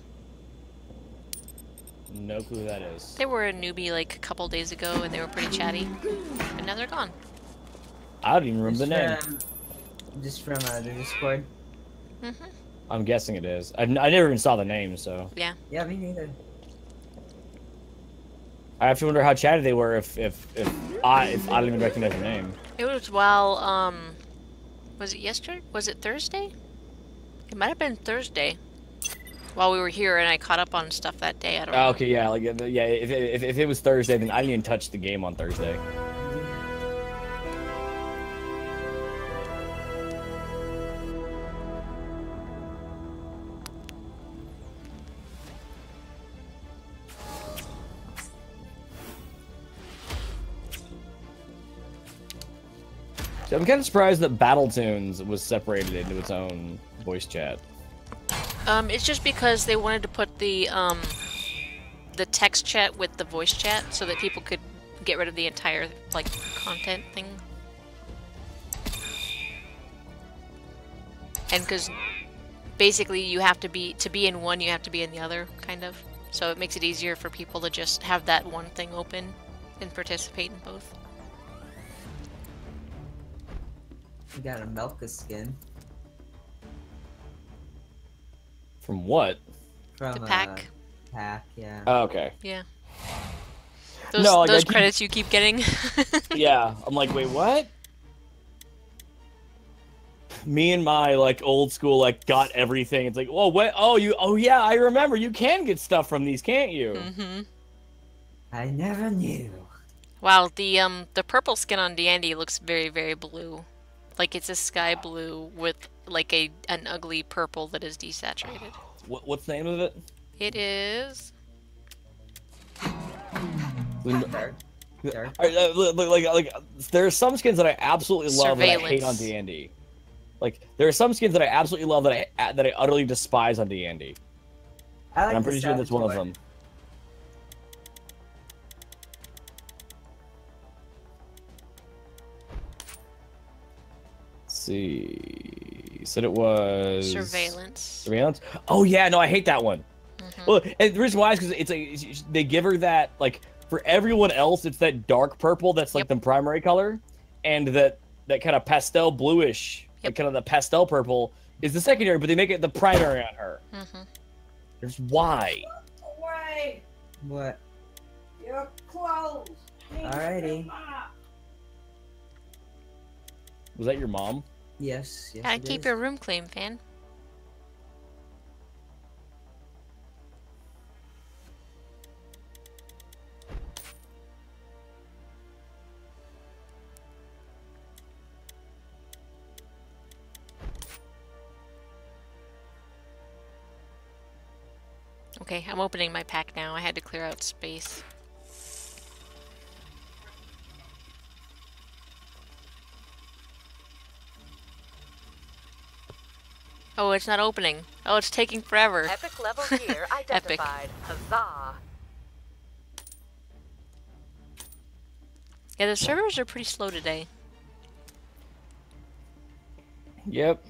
No clue who that is. They were a newbie like a couple days ago, and they were pretty chatty. And now they're gone. I don't even remember the name. Just from the Discord? Mm-hmm. I'm guessing it is. I never even saw the name, so... Yeah. Yeah, me neither. I have to wonder how chatty they were if I don't even recognize the name. It was while, was it yesterday? Was it Thursday? It might have been Thursday. While we were here, and I caught up on stuff that day. I don't know. Okay, yeah, like yeah. If it was Thursday, then I didn't even touch the game on Thursday. So I'm kind of surprised that Battletoons was separated into its own voice chat. It's just because they wanted to put the text chat with the voice chat so that people could get rid of the entire, like, content thing. And because basically you have to be in one, you have to be in the other, kind of. So it makes it easier for people to just have that one thing open and participate in both. You gotta milk a skin. From what? From the pack. Pack, yeah. Oh, okay. Yeah. Those, no, like, those credits you keep getting. Yeah, I'm like, wait, what? Me and my like old school like got everything. It's like, oh, what? Oh, yeah, I remember. You can get stuff from these, can't you? Mm-hmm. I never knew. Wow, the purple skin on Dandy looks very, very blue. Like it's a sky blue with like an ugly purple that is desaturated. What's the name of it? It is. Dark. Like there are some skins that I absolutely love that I hate on D&D. Like there are some skins that I absolutely love that I utterly despise on D&D. Like I'm pretty sure that's one of them. See, you said it was Surveillance. Oh yeah, no, I hate that one. Well, and the reason why is because they give her that like for everyone else it's that dark purple that's like the primary color, and that kind of pastel bluish, like kind of the pastel purple is the secondary, but they make it the primary on her. There's why. Away! What? Your clothes. Alrighty. Was that your mom? Yes. Gotta keep your room clean, fan. Okay, I'm opening my pack now. I had to clear out space. Oh, it's not opening. Oh, it's taking forever. Epic level gear identified. Huzzah! Yeah, the servers are pretty slow today. Yep.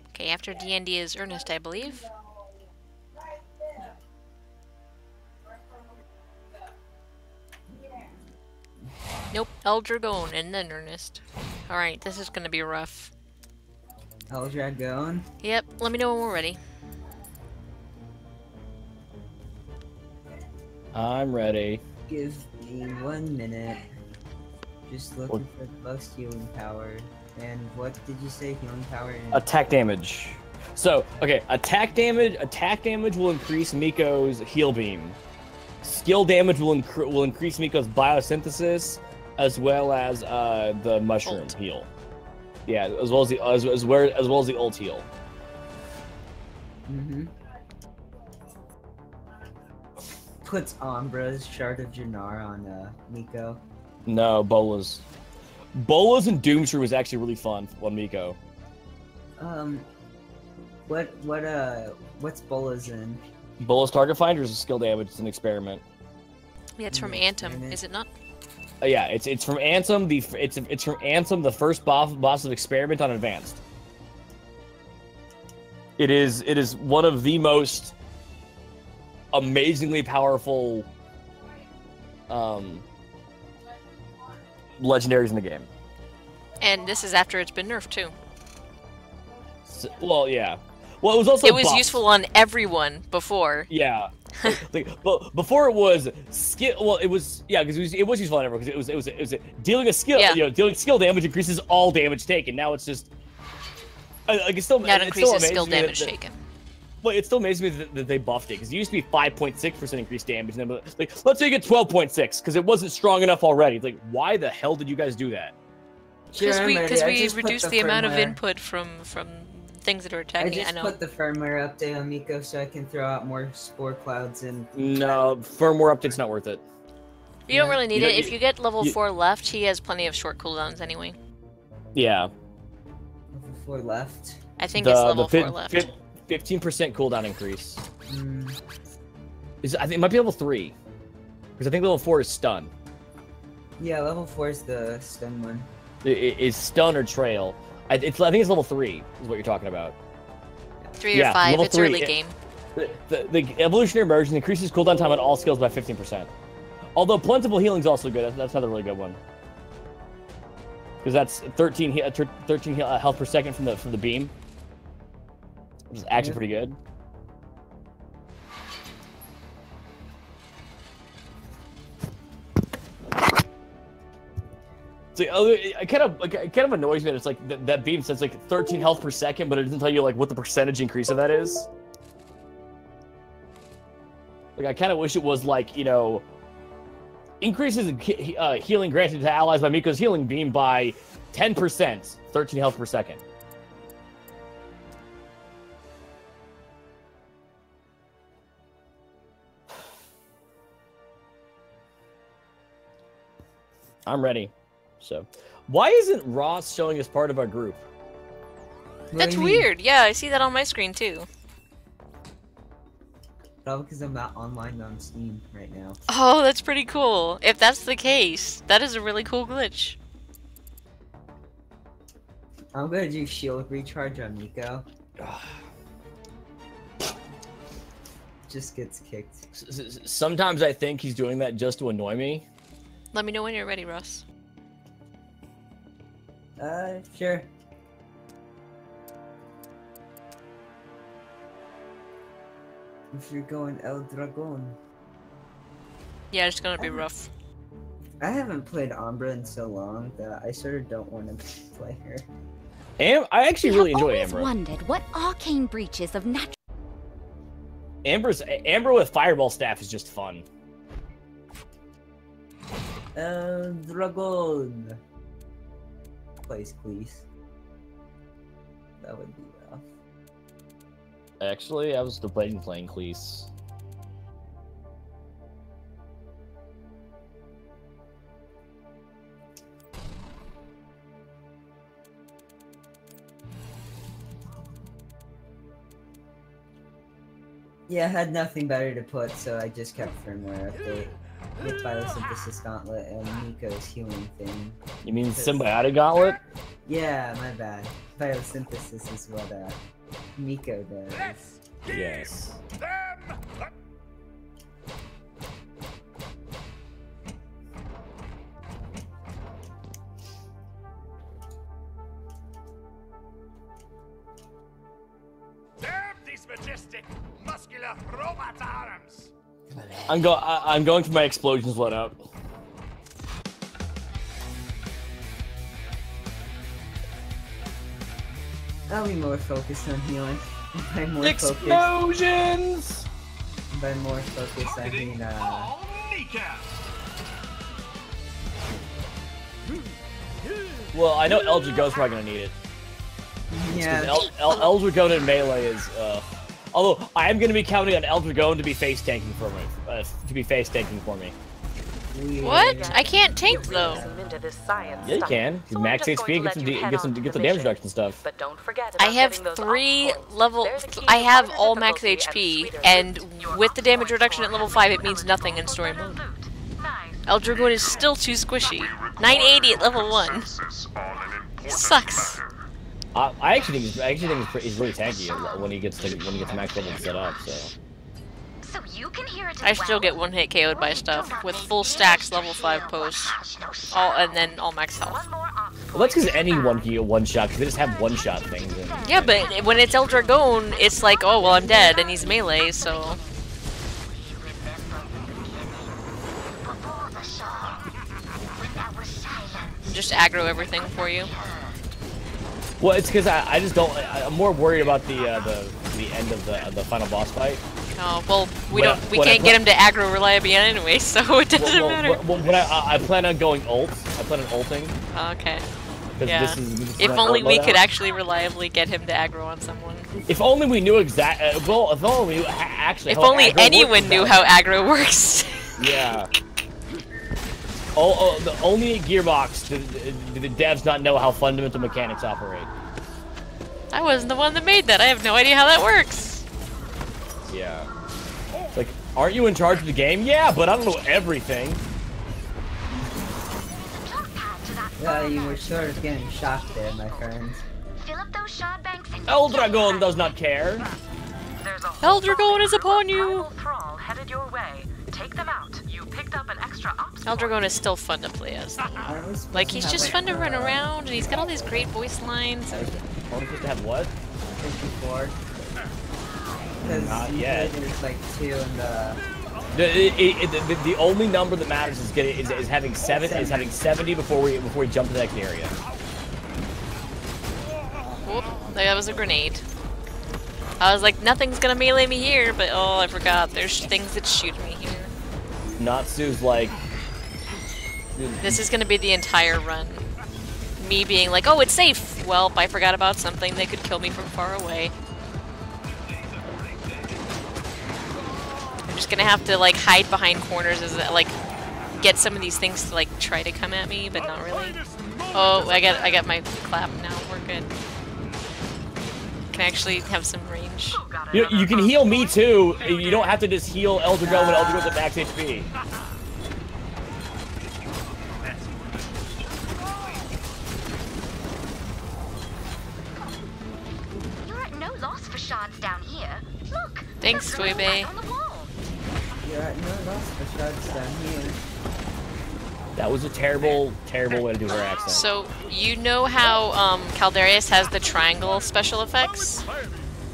Okay, after D&D is Ernest, I believe. Nope, Eldragon and then Ernest. Alright, this is gonna be rough. Eldragon? Yep, let me know when we're ready. I'm ready. Give me 1 minute. Just looking for the most healing power. And what did you say healing power is? Attack damage. So, okay, attack damage will increase Miko's heal beam. Skill damage will increase Miko's biosynthesis, as well as the mushroom ult. heal. Yeah, as well as the ult heal. Puts Umbra's Shard of Jannar on Miko. No, Bolas. Bolas and Doomshrew was actually really fun on Miko. What's Bolas in? Bolas Target Finder is a skill damage. It's an experiment. Yeah, it's from Anthem, is it not? Yeah, it's from Ansem. It's from Ansem, the first boss of Experiment on Advanced. It is one of the most amazingly powerful legendaries in the game. And this is after it's been nerfed too. So, well, yeah. Well, it was also buffed. Useful on everyone before. Yeah. Well, before it was skill. Well, it was because it was useful on everyone because it was dealing a skill. Yeah. Dealing skill damage increases all damage taken. Now it's just like it's still now it increases still skill damage taken. Well, it still amazes me that they buffed it because it used to be 5.6% increased damage, and then like let's say you get 12.6 because it wasn't strong enough already. It's like, why the hell did you guys do that? Because we reduced the amount of input from things that are attacking. I just put the firmware update on Miko so I can throw out more spore clouds and. No, firmware update's not worth it. You don't really need it. If you get level 4 left, he has plenty of short cooldowns anyway. Yeah. Level 4 left. I think it's level 4 left. 15% cooldown increase. I think it might be level 3, because I think level 4 is stun. Yeah, level 4 is the stun one. Is stun or trail? I think it's level 3 is what you're talking about. 3 or 5. It's early game. The evolutionary immersion increases cooldown time on all skills by 15%. Although plentiful healing is also good. That's another really good one. Because that's 13 health per second from the beam, which is actually pretty good. So it kind of annoys me that it's like that beam says like 13 health per second, but it doesn't tell you like what the percentage increase of that is. Like I kind of wish it was like, you know, increases in healing granted to allies by Miko's healing beam by 10%, 13 health per second. I'm ready. So, why isn't Ross showing as part of our group? That's weird. Yeah, I see that on my screen too. Probably because I'm not online on Steam right now. Oh, that's pretty cool. If that's the case, that is a really cool glitch. I'm gonna do shield recharge on Miko. Just gets kicked. Sometimes I think he's doing that just to annoy me. Let me know when you're ready, Russ. Sure. If you're going El Dragon. Yeah, it's gonna be rough. I haven't played Umbra in so long that I sort of don't want to play her. I actually really enjoy Ambra. I've always wondered what arcane breaches of natural. Ambra with Fireball Staff is just fun. Dragon. Place, please. That would be rough. Actually, I was debating playing Cleese. Yeah, I had nothing better to put, so I just kept firmware update with Biosynthesis Gauntlet and Miko's healing thing. You mean Symbiotic Gauntlet? Yeah, my bad. Biosynthesis is what Miko does. Yes. Damn these majestic, muscular robot arms! I'm going for my explosions let up. I'll be more focused on healing. By more Explosions! Focus, by more focus, I mean, Well, I know Eldritch Gun's probably gonna need it. Yeah. Eldritch Gun in melee is, although I am gonna be counting on Eldritch Gun to be face tanking for me. What? I can't tank though. Yeah, you can. Max HP, get the damage reduction stuff. But don't forget I have 3 level. I have all max HP, and with the damage reduction at level 5, it means nothing in story mode. Eldragoon is still too squishy. 980 at level 1. Sucks. I actually think he's really tanky when he gets max level set up. So you can hear it as I still get one hit KO'd by stuff with full stacks level 5 posts, and then all max health. Well, that's because anyone can get one shot because they just have one shot things. Yeah, but when it's Eldragoon, it's like, oh well, I'm dead, and he's melee, so. Just aggro everything for you. Well, it's because I just don't. I'm more worried about the end of the final boss fight. Oh well, we can't get him to aggro reliably anyway, so it doesn't matter. When I plan on going ult. I plan on ulting. Okay. Yeah. If only we could actually reliably get him to aggro on someone. If only we knew exactly. Well, if only we knew actually. If only anyone knew how aggro works. Yeah. Oh, the only Gearbox do the devs not know how fundamental mechanics operate. I wasn't the one that made that. I have no idea how that works. Yeah. It's like, aren't you in charge of the game? Yeah, but I don't know everything. Yeah, you were sort of getting shocked there, my friend. Fill up those shard banks and Eldragoon does not care. Eldragoon is upon you. Thrall headed your way. Take them out. You picked up an extra ops. Eldragoon is still fun to play as. Like, he's just fun to run around, and he's got all these great voice lines. Only supposed to have what? 54. Not yet. There's like 2 in the only number that matters is having 70 before we jump to the next area. Whoop, that was a grenade. I was like, nothing's gonna melee me here, but oh, I forgot. There's things that shoot me here. Natsu's like... This is gonna be the entire run. Me being like, oh, it's safe. Well, I forgot about something. They could kill me from far away. I'm just gonna have to like hide behind corners as like get some of these things to like try to come at me, but not really. Oh, I got my clap now. We're good. Can actually have some range. You can heal me too. You don't have to just heal Eldragoon when Eldragoon's at max HP. You're at no loss for shards down here. Look. Thanks, Toybay. You're at no loss for shards down here. That was a terrible, terrible way to do her accent. So, you know how Caldarius has the triangle special effects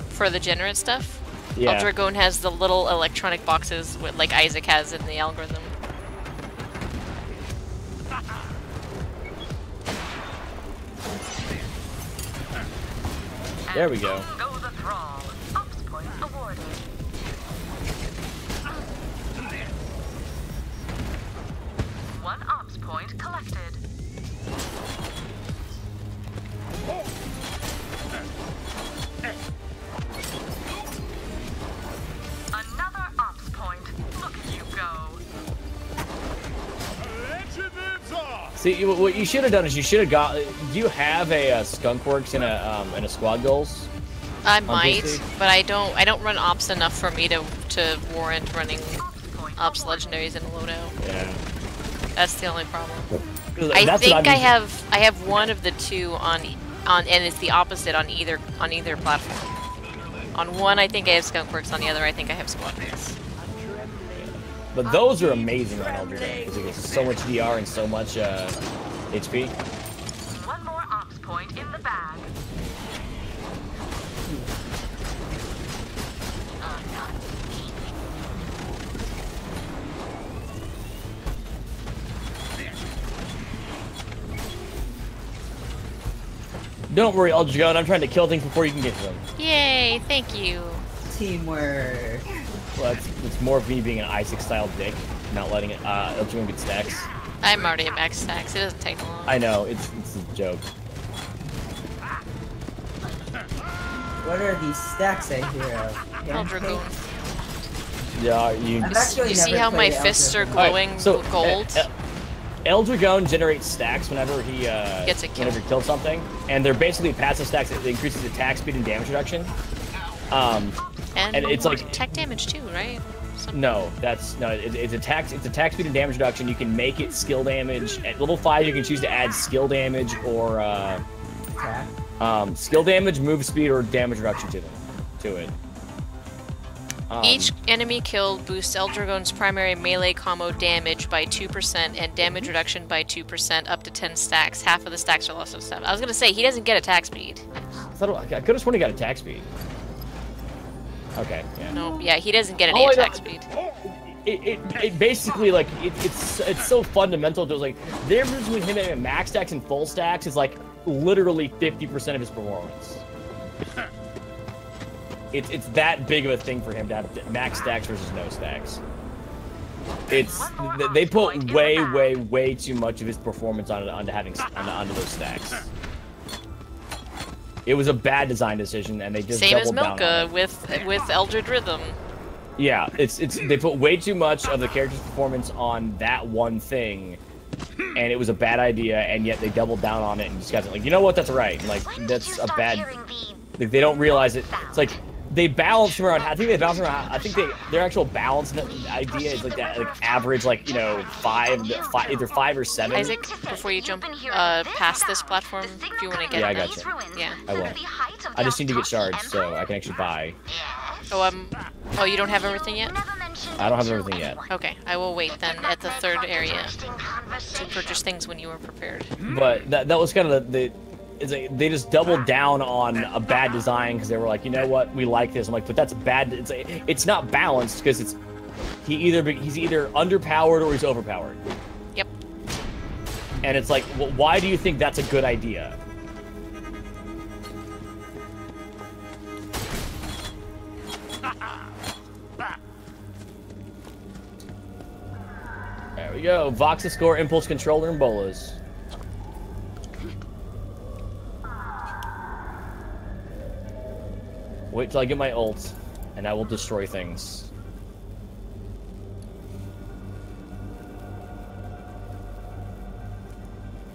for the generate stuff? Yeah. Eldragoon has the little electronic boxes with, like Isaac has in the algorithm. There we go. Go the Thrall. Ops point awarded. One ops point collected. Another ops point. Look at you go. See, what you should have done is you should have got. Do you have a Skunkworks and a Squad Goals? I might, but I don't run ops enough for me to warrant running ops legendaries in a loadout. Yeah. That's the only problem. I think I have one of the two on and it's the opposite on either platform. On one I think I have Skunkworks, on the other I think I have Squadrons. But those are amazing on Eldragoon because it gets so much DR and so much HP. One more ops point in the bag. Don't worry, Eldragoon. I'm trying to kill things before you can get to them. Yay! Thank you. Teamwork. Well, it's more of me being an Isaac-style dick, not letting Eldragoon get stacks. I'm already at max stacks. It doesn't take long. I know, it's a joke. What are these stacks I hear of? Eldragoon. Yeah, you see how my fists are glowing gold? Eldragoon generates stacks whenever he gets a kill. Whenever he kills something, and they're basically passive stacks that increases attack speed and damage reduction. And it's like tech damage too, right? No, that's no. It's attack speed and damage reduction. You can make it skill damage. At level 5, you can choose to add skill damage or Attack. skill damage, move speed, or damage reduction to it. Each enemy killed boosts Eldragon's primary melee combo damage by 2% and damage reduction by 2% up to 10 stacks. Half of the stacks are lost of 7. I was gonna say he doesn't get attack speed. I could have sworn he got attack speed. Okay. Yeah. No, yeah, he doesn't get any attack speed. It basically like it's so fundamental to like the difference between him and max stacks and full stacks is like literally 50% of his performance. It's that big of a thing for him to have max stacks versus no stacks. They put way too much of his performance onto those stacks. It was a bad design decision, and they just same as doubled down on Milka with Eldred Rhythm. Yeah, they put way too much of the character's performance on that one thing, and it was a bad idea, and yet they doubled down on it and just got like, you know what, that's right. And, like, that's a bad. Like, they don't realize it. It's like they balance around. I think they balance around. I think their actual balance idea is like that, like average, like either 5 or 7. Isaac, before you jump past this platform, if you want to get. Yeah, I got you. Yeah. I will. I just need to get shards so I can actually buy. Oh, you don't have everything yet? I don't have everything yet. Okay, I will wait then at the third area to purchase things when you are prepared. But that was kind of they just doubled down on a bad design because they were like, you know what, we like this. I'm like, but that's bad. It's not balanced because he's either underpowered or he's overpowered. Yep. And it's like, well, why do you think that's a good idea? There we go. Voxa score, impulse controller, and bolas. Wait till I get my ult, and I will destroy things.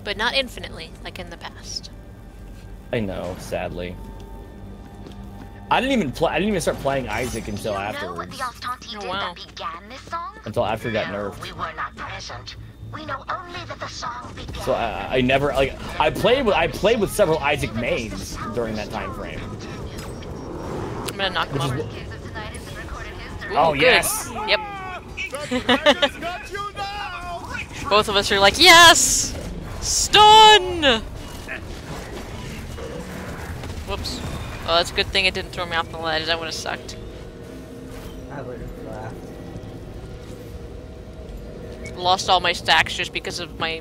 But not infinitely, like in the past. I know, sadly. I didn't even start playing Isaac until afterwards. Oh, wow. Until after it got nerfed. We were not present. We know only that the song began. So I never like I played with several Isaac mains during that time frame. I'm gonna knock them off. Oh yes. Yep. Both of us are like, yes! Stun! Whoops. Oh, that's a good thing it didn't throw me off the ledge. That would have sucked. I would have laughed. Lost all my stacks just because of my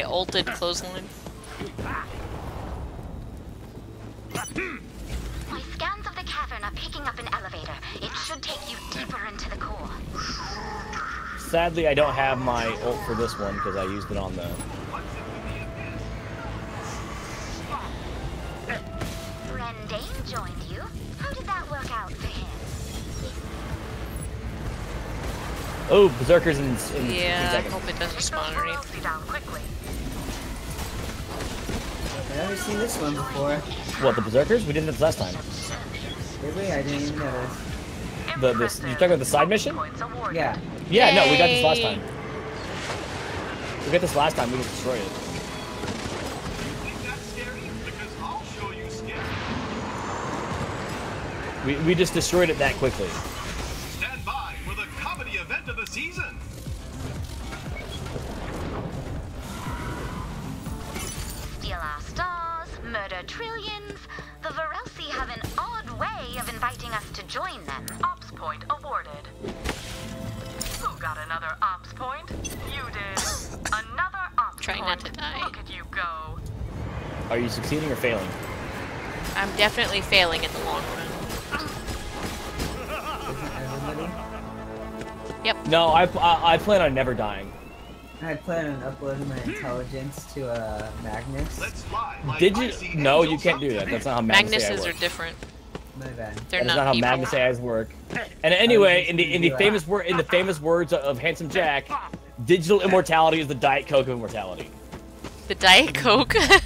ulted clothesline. My scans of the cavern are picking up an elevator. It should take you deeper into the core. Sadly, I don't have my ult for this one because I used it on the. Rendane joined you. How did that work out for him? Oh, Berserkers in Yeah, I 2 seconds. hope it doesn't spawn underneath. I've never seen this one before. What, the Berserkers? We did this last time. Did we? I didn't even notice. You talking about the side mission? Yeah. Yeah, no, we got this last time. We got this last time. We just destroyed it. We just destroyed it that quickly. Stand by for the comedy event of the season. Steal our stars, murder trillions. The Varelsi have an odd way of inviting us to join them. Ops point awarded. Who got another ops point? You did. Another ops Try point. not to die. Look at you go. Are you succeeding or failing? I'm definitely failing in the long run. Isn't everybody? Yep. No, I plan on never dying. I plan on uploading my intelligence to Magnus. Let's fly like Did you? icy No, you angels can't do that. That's not how Magnus AI Magnuses are works. different. My bad. They're That's not not how evil. Magnus AIs work. And anyway, in the famous words of Handsome Jack, digital immortality is the Diet Coke of immortality. The Diet Coke? He did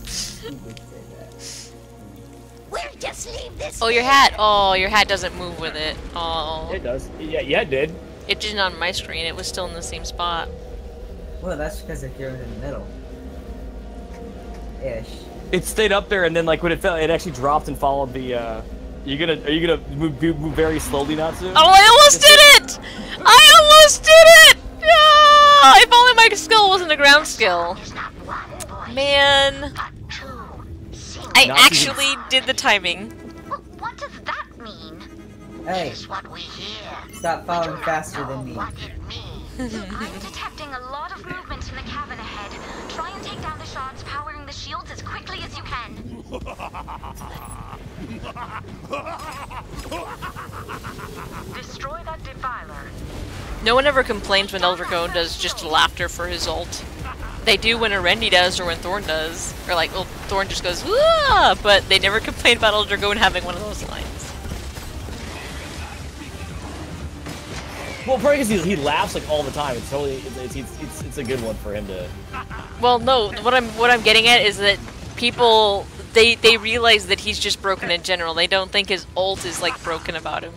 say that. We'll just leave Oh, your hat. Oh, your hat doesn't move with it. Oh. It does. Yeah, it did. It didn't on my screen. It was still in the same spot. Well, that's because if you're in the middle. Ish. It stayed up there, and then like when it fell, it actually dropped and followed the. Are you gonna move very slowly, Natsu? Oh, I almost did it! I almost did it! Oh, if only my skill wasn't a ground skill. Man. I actually did the timing. What does that mean? Hey, stop falling faster than me. I'm detecting a lot of movement in the cavern ahead. Try and take down the shards powering the shields as quickly as you can. Destroy that defiler. No one ever complains when Eldragon does just laughter for his ult. They do when Arendi does or when Thorn does. Or like, well, Thorn just goes, "Wah!" But they never complain about Eldragon having one of those lines. Well, probably because he laughs like all the time. It's totally it's a good one for him to. Well, no, what I'm getting at is that people they realize that he's just broken in general. They don't think his ult is like broken about him.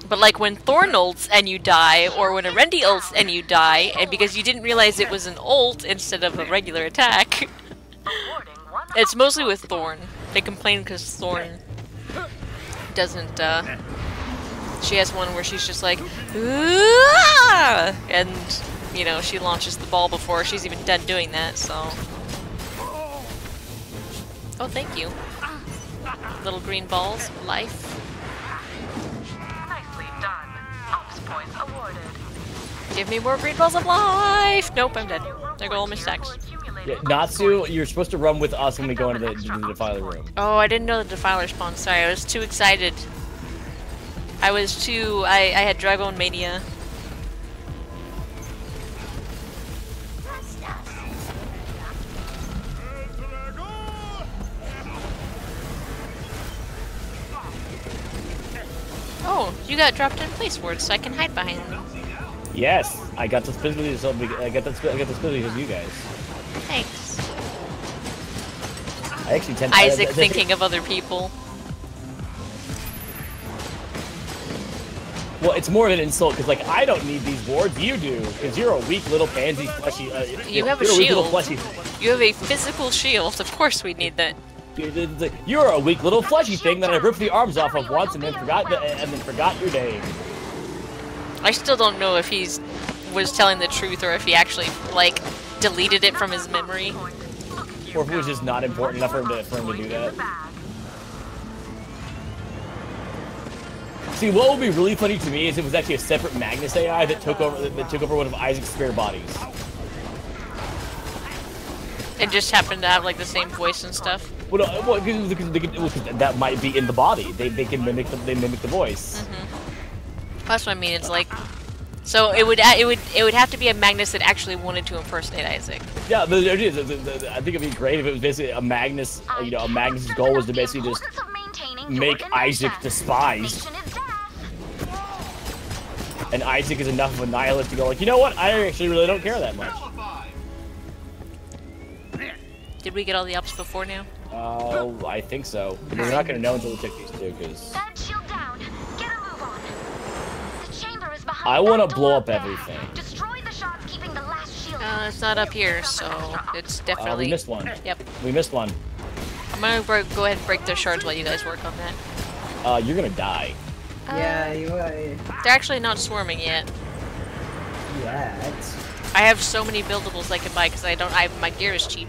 But like when Thorn ults and you die, or when Arendi ults and you die, and because you didn't realize it was an ult instead of a regular attack, it's mostly with Thorn. They complain because Thorn doesn't. She has one where she's just like, "Aah!" And you know she launches the ball before she's even done doing that. So, oh, thank you, little green balls, life. Nicely done. Ops points awarded. Give me more green balls of life. Nope, I'm dead. There go all my stacks. Yeah, Natsu, you're supposed to run with us when we go into the Defiler room. Oh, I didn't know the Defiler spawned. Sorry, I was too excited. I had Dragon Mania. Oh, you got dropped in place words, so I can hide behind them. Yes, I got this specifically because of you guys. Thanks. I actually tend Isaac thinking of other people. Well, it's more of an insult because, like, I don't need these wards. You do, because you're a weak little pansy fleshy. You have a shield. You have a physical shield. Of course, we need that. You're a weak little fleshy thing that I ripped the arms off of once and then forgot your name. I still don't know if he's was telling the truth or if he actually like deleted it from his memory, or if it was just not important enough for him to do that. See, what would be really funny to me is if it was actually a separate Magnus AI that took over one of Isaac's spare bodies. It just happened to have like the same voice and stuff. Well, because that might be in the body. They can mimic the voice. That's what I mean. It's like, so it would have to be a Magnus that actually wanted to impersonate Isaac. Yeah, I think it'd be great if it was basically a Magnus. You know, a Magnus' goal was to basically just make Isaac despised. And Isaac is enough of a nihilist to go like, you know what? I actually really don't care that much. Did we get all the ups before now? I think so. We're not gonna know until we check these two, because I want to blow up everything. It's not up here, so it's definitely. We missed one. Yep. We missed one. I'm gonna go ahead and break those shards while you guys work on that. You're gonna die. Yeah, you are. They're actually not swarming yet. Yet. I have so many buildables I can buy because my gear is cheap.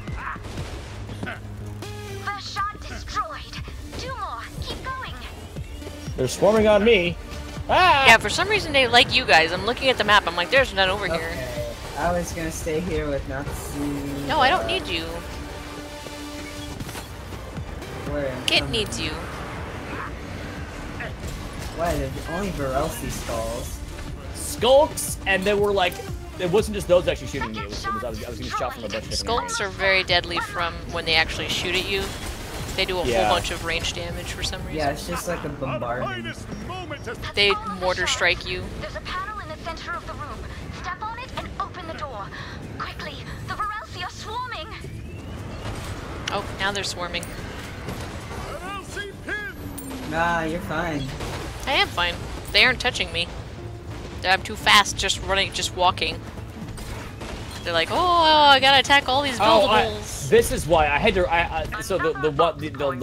First shot destroyed. 2 more. Keep going. They're swarming on me. Ah! Yeah, for some reason they like you guys. I'm looking at the map. I'm like, there's none over here. I was gonna stay here with Natsu. No, I don't need you. Where? Kit needs you. Why? There's only Varelsi skulls. Skulks, and then we're like, it wasn't just those actually shooting me. I was getting shot from a bunch of different Skulks are very deadly from when they actually shoot at you. They do a whole bunch of range damage for some reason. Yeah, it's just like a bombardment. They mortar strike you. There's a panel in the center of the room. Step on it and open the door. Quickly, the Varelsi are swarming. Oh, now they're swarming. Nah, you're fine. I am fine. They aren't touching me. I'm too fast just running, just walking. They're like, oh, I gotta attack all these buildables. This is why I had to. So the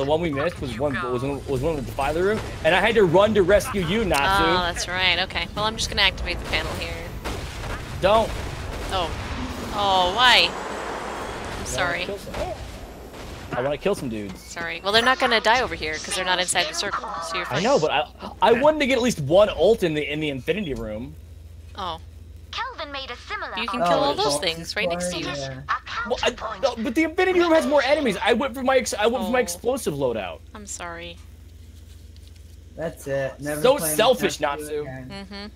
one we missed was one with the father room, and I had to run to rescue you, Natsu. Oh, that's right. Okay. Well, I'm just gonna activate the panel here. Don't. Oh. Oh, why? I'm sorry. I want to kill some dudes. Sorry. Well, they're not gonna die over here because they're not inside the circle. So you're fine. I know, but I wanted to get at least one ult in the infinity room. Oh. Kelvin made a similar. You can kill all those things right next to you. Well, no, but the infinity room has more enemies. I went for my explosive loadout. I'm sorry. That's it. Never So play selfish, Natsu Natsu. again.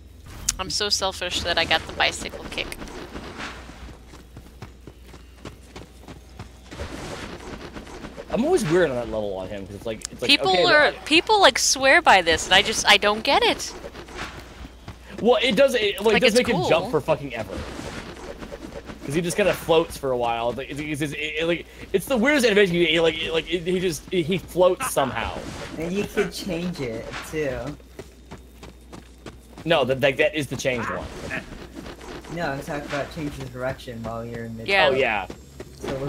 I'm so selfish that I got the bicycle kick. I'm always weird on that level on him because it's like People like swear by this, and I don't get it. Well, it does make cool. him jump for fucking ever. Because he just kind of floats for a while. It's the weirdest animation. He floats somehow. And you could change it too. No, that is the changed one. No, I'm talking about change the direction while you're in mid. Yeah. Oh yeah. So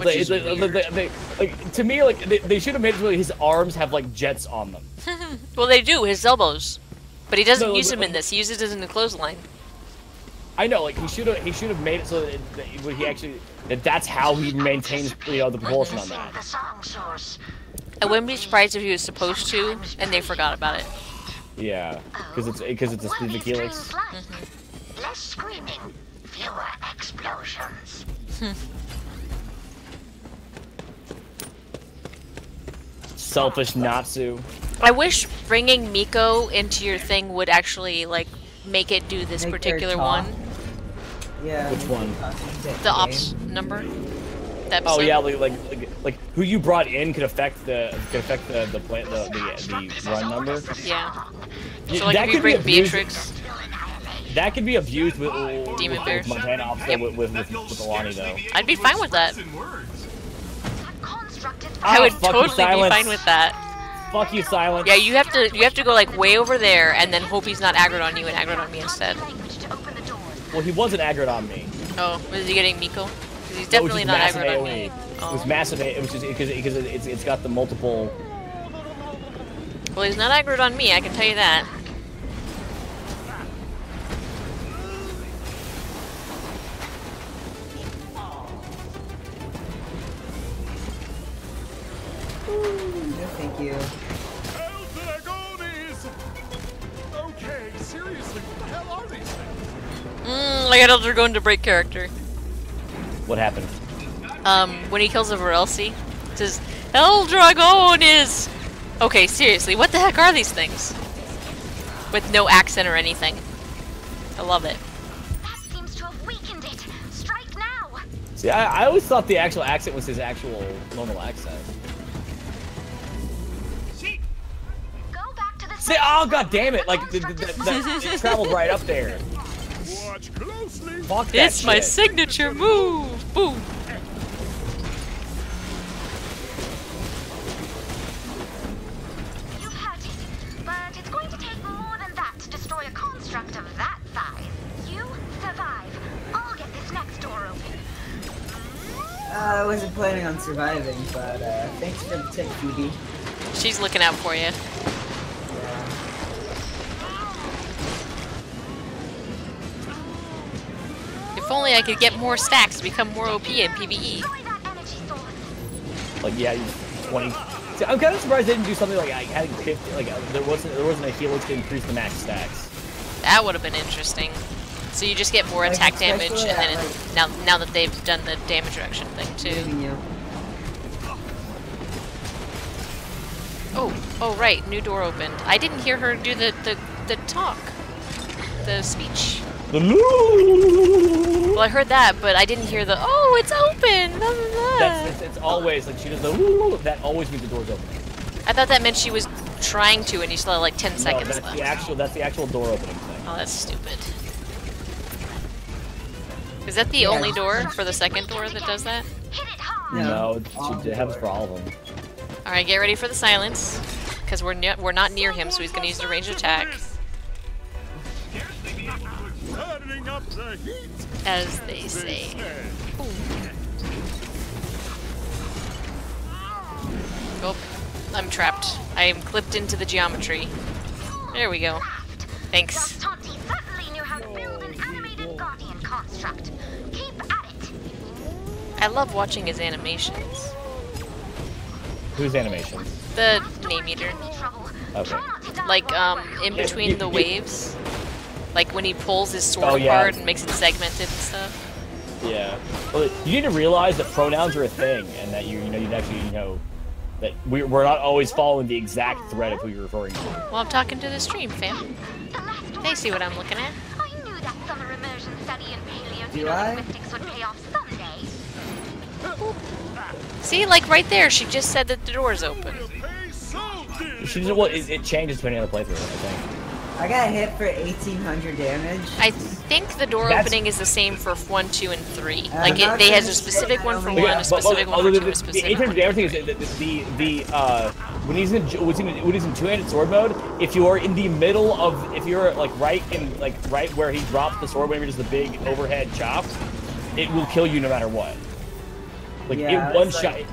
to me, they should have made it so his arms have like jets on them. Well, they do. His elbows. But he doesn't No, use them in this. He uses it in the clothesline. I know, like he should have made it so that's how he maintains the propulsion on that. I wouldn't be surprised if he was supposed to, and they forgot about it. Yeah, because it's a specific helix. Less screaming, fewer explosions. Selfish Natsu. I wish bringing Miko into your thing would actually like make it do this particular one. Yeah. Which one? The ops number. That Oh episode. yeah, like who you brought in could affect the run number. Yeah. So like if you bring Beatrix. That could be abused with Demon Bears. Montana Ops with Alani though. I'd be fine with that. Oh, I would fuck you, totally be Silence. fine with that. Fuck you, Silence. Yeah, you have to go like way over there and then hope he's not aggroed on you and aggroed on me instead. Well, he wasn't aggroed on me. Oh, was he getting Miko? Because he's definitely not aggroed on me. It was massive. It was just because it's got the multiple. Well, he's not aggroed on me. I can tell you that. No, thank you. Okay, seriously, what the hell are these things? I got Elder going to break character. What happened? When he kills a Varelsi, it says, Eldragon is... Okay, seriously, what the heck are these things? With no accent or anything. I love it. That seems to have weakened it. Strike now. See, I always thought the actual accent was his actual normal accent. Go back to the See, oh god damn it! Like it traveled right up there. Watch closely. Fuck that It's my shit. signature move! Boom! You've had it, but it's going to take more than that to destroy a construct of that size. You survive. I'll get this next door open. I wasn't planning on surviving, but thanks for the tip, Phoebe. She's looking out for you. If only I could get more stacks to become more OP in PvE. Like yeah, 20. See, I'm kind of surprised they didn't do something like having 50. Like there wasn't a helix to increase the max stacks. That would have been interesting. So you just get more Like, attack damage, and especially then at, now that they've done the damage reduction thing too. You. Oh right, new door opened. I didn't hear her do the talk, the speech. Well, I heard that, but I didn't hear the oh, it's open. Blah, blah, blah. It's always like she does the that always means the door's open. I thought that meant she was trying to, and you still had like 10 seconds that's left. the actual door opening thing. Oh, that's stupid. Is that the only door for the second door that does that? No, it happens for all of them. All right, get ready for the silence, because we're not near him, so he's gonna use the ranged attack. Turning up the heat. As they say. Ooh. Oh, I'm trapped. I am clipped into the geometry. There we go. Thanks. Tonti certainly knew how to build an animated guardian construct. Keep at it. I love watching his animations. Whose animations? The name eater. Okay. Like, in between the waves. Like when he pulls his sword apart and makes it segmented and stuff. Yeah. Well, you need to realize that pronouns are a thing, and that you'd actually, that we're not always following the exact thread of who you're referring to. Well, I'm talking to the stream, fam. They see what I'm looking at. I knew that summer immersion study in Do I? paleogeolinguistics would pay off someday. See, like right there, she just said that the door's open. She just, well, it changes depending on the playthrough, I think. I got hit for 1800 damage. I think the door opening is the same for 1, 2, and 3. Like not they has gonna a specific say one for how 1, many- a specific one for 2, a The specific 800 one. damage thing is when he's in two-handed sword mode. If you're in the middle of, if you're right where he drops the sword, whenever he does the big overhead chop, it will kill you no matter what. Like Yeah, it one it's shot. like-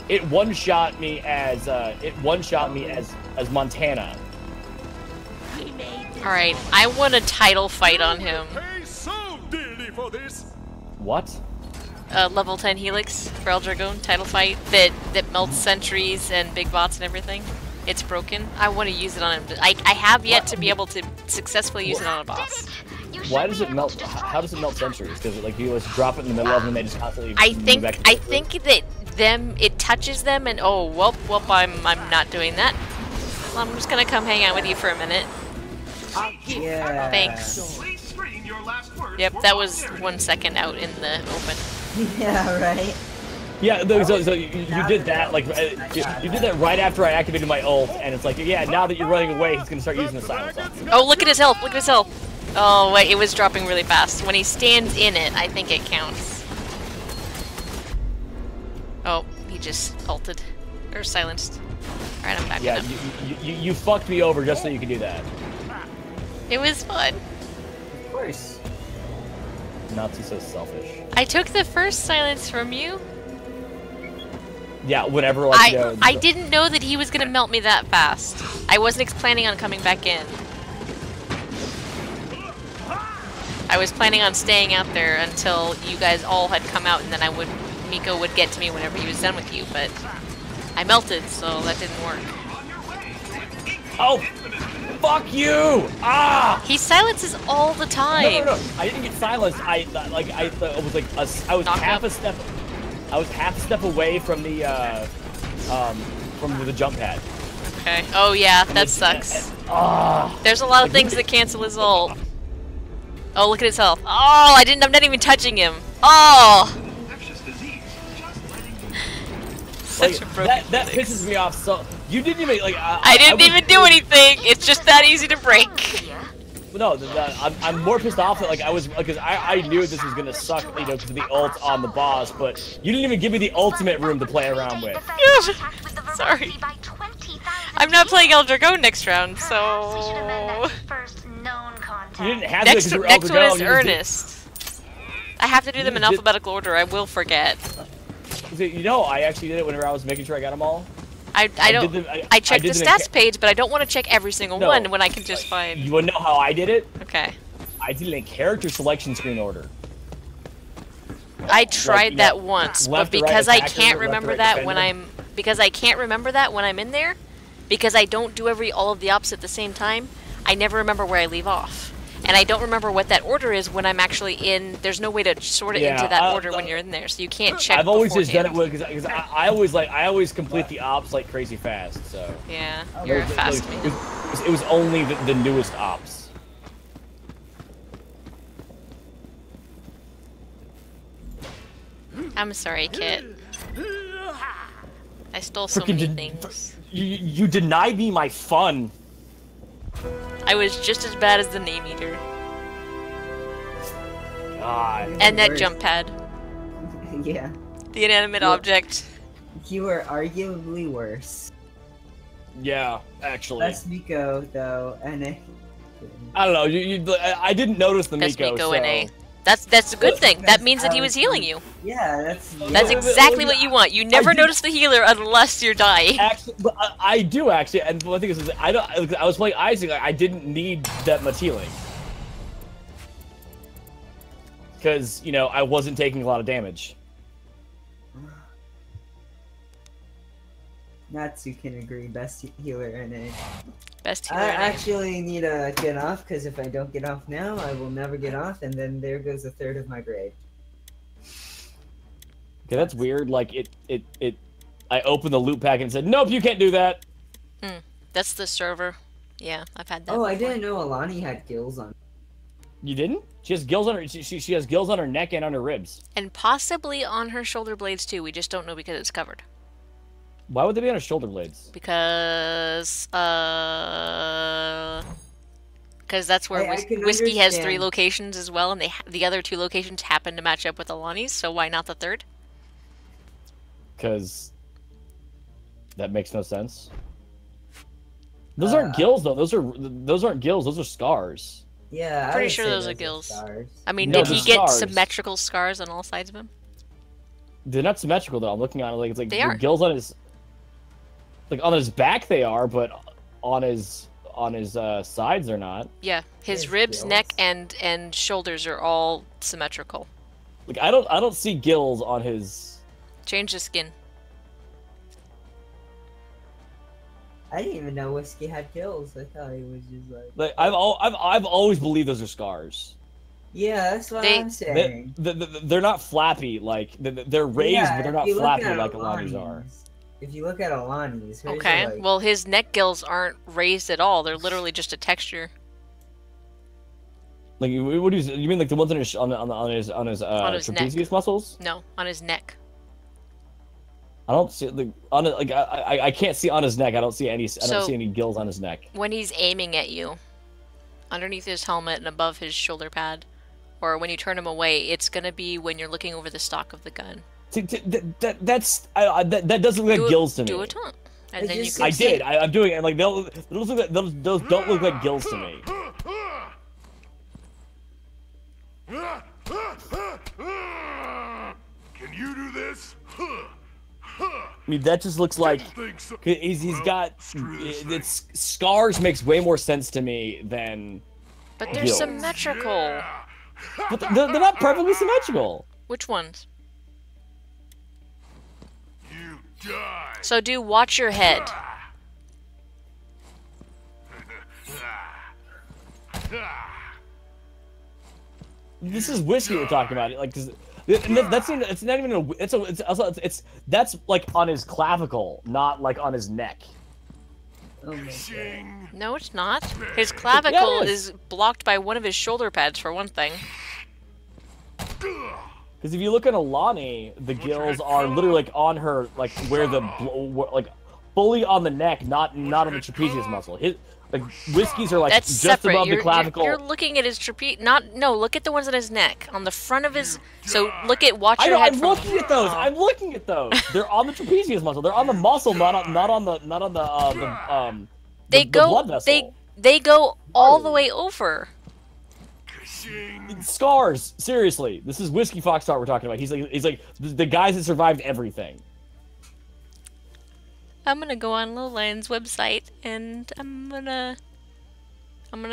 It one shot me as Montana. All right, I want a title fight on him. Pay so dearly for this. What? Level 10 Helix for Eldragon title fight that melts sentries and big bots and everything. It's broken. I want to use it on him. I have yet to be able to successfully use it on a boss. Why does it melt? How does it melt sentries? Because like you just drop it in the middle of them and they just constantly. I move think back and forth? that it touches them and oh well I'm not doing that. Well, I'm just gonna come hang out with you for a minute. Yeah. Thanks. Yep, that was 1 second out in the open. Yeah, right? Yeah, so you did that you did that right after I activated my ult, and it's like, yeah, now that you're running away, he's gonna start using the silence on you. Oh, look at his health! Look at his health! Oh wait, it was dropping really fast. When he stands in it, I think it counts. Oh, he just ulted. Or silenced. Alright, I'm back Yeah, in him. you fucked me over just so you could do that. It was fun. Of course. Natsu so selfish. I took the first silence from you. Yeah, whenever I didn't know that he was gonna melt me that fast. I wasn't planning on coming back in. I was planning on staying out there until you guys all had come out, and then Miko would get to me whenever he was done with you, but I melted, so that didn't work. Oh, fuck you! Ah! He silences all the time. No. I didn't get silenced. I was half a step away from the jump pad. Okay. Oh yeah, that sucks. There's a lot of things that cancel his ult. Oh, look at his health. Oh, I'm not even touching him. Oh! Such a broken that pisses me off so. You didn't even I didn't even do anything. It's just that easy to break. No, I'm more pissed off that because I knew this was gonna suck, because of the ult on the boss, but you didn't even give me the ultimate room to play around with. Sorry. I'm not playing Eldragon next round, so. You didn't have to. Next one is Earnest. I have to do them in alphabetical order. I will forget. I actually did it whenever I was making sure I got them all. I checked the stats page, but I don't want to check every single one when I can just find. You wanna know how I did it? Okay. I did it in character selection screen order. I tried that once, but because I can't remember that when I'm in there, because I don't do all of the ops at the same time, I never remember where I leave off. And I don't remember what that order is when I'm actually in. There's no way to sort it into that order when you're in there, so you can't check. I've always just done it because I always complete the ops like crazy fast. So yeah, you're a fast man. It was only the newest ops. I'm sorry, Kit. I stole so many things. You denied me my fun. I was just as bad as the name eater. God. And that jump pad. Yeah. The inanimate object. You were arguably worse. Yeah, actually. That's Miko, though, and I don't know. I didn't notice the That's Miko. Miko so... NA. That's a good thing. That means that he was healing you. Yeah, That's exactly what you want. You never notice the healer unless you're dying. Actually, but I do actually, and the thing is, I was playing Isaac. I didn't need that much healing because I wasn't taking a lot of damage. Natsu can agree. Best healer in it. Best healer. I actually need to get off because if I don't get off now, I will never get off, and then there goes a third of my grade. Okay, that's weird. Like I opened the loot pack and said, "Nope, you can't do that." That's the server. Yeah, I've had that. Oh, before. I didn't know Alani had gills on. You didn't? She has gills on her. She has gills on her neck and on her ribs. And possibly on her shoulder blades too. We just don't know because it's covered. Why would they be on her shoulder blades? Because that's where Whiskey understand. has 3 locations as well, and the other 2 locations happen to match up with Alani's, so why not the third? Because that makes no sense. Those aren't gills though. Those aren't gills. Those are scars. Yeah, Pretty sure those are gills. Scars. I mean, No, did he they're get scars. symmetrical scars on all sides of him? They're not symmetrical though. I'm looking at it like it's like They the are. gills on his, like on his back they are, but on his sides they're not. Yeah, his There's ribs, gills. neck, and shoulders are all symmetrical. Like I don't see gills on his. Change the skin. I didn't even know Whiskey had gills. I thought he was just like. Like I've always believed those are scars. Yeah, that's what I'm saying. They're not flappy like they're raised, Yeah, but they're not if you look flappy at like Alani's are. If you look at Alani's, hers Okay, are like, well his neck gills aren't raised at all. They're literally just a texture. Like what do you mean? Like the ones on his his neck. trapezius muscles? No, on his neck. I don't see I can't see on his neck. I don't see any gills on his neck. When he's aiming at you, underneath his helmet and above his shoulder pad, or when you turn him away, it's gonna be when you're looking over the stock of the gun. That doesn't look like gills to me. Do a taunt, and then you just- can I see. did. I'm doing it. And like those don't look like gills to me. Can you do this? I mean, that just looks like he's got. It's scars makes way more sense to me than. But they're gills. symmetrical. But they're not perfectly symmetrical. Which ones? You die. So do watch your head. This is Whiskey we're talking about. Like, cause it's not even that's like on his clavicle, not like on his neck. oh my god. No, it's not. His clavicle it is blocked by one of his shoulder pads, for one thing. Because if you look at Alani, the gills are literally like on her, like where like fully on the neck, not on the trapezius muscle. Like Whiskey's are like That's just separate. above the clavicle. You're looking at his trapezius. No. Look at the ones on his neck, on the front of his. So watch your head. I'm looking at those. I'm looking at those. They're on the trapezius muscle. They're on the muscle, not on the blood vessel. They go all the way over. Scars. Seriously, this is Whiskey Foxtrot we're talking about. He's like the guys that survived everything. I'm gonna go on Lowland's website and I'm gonna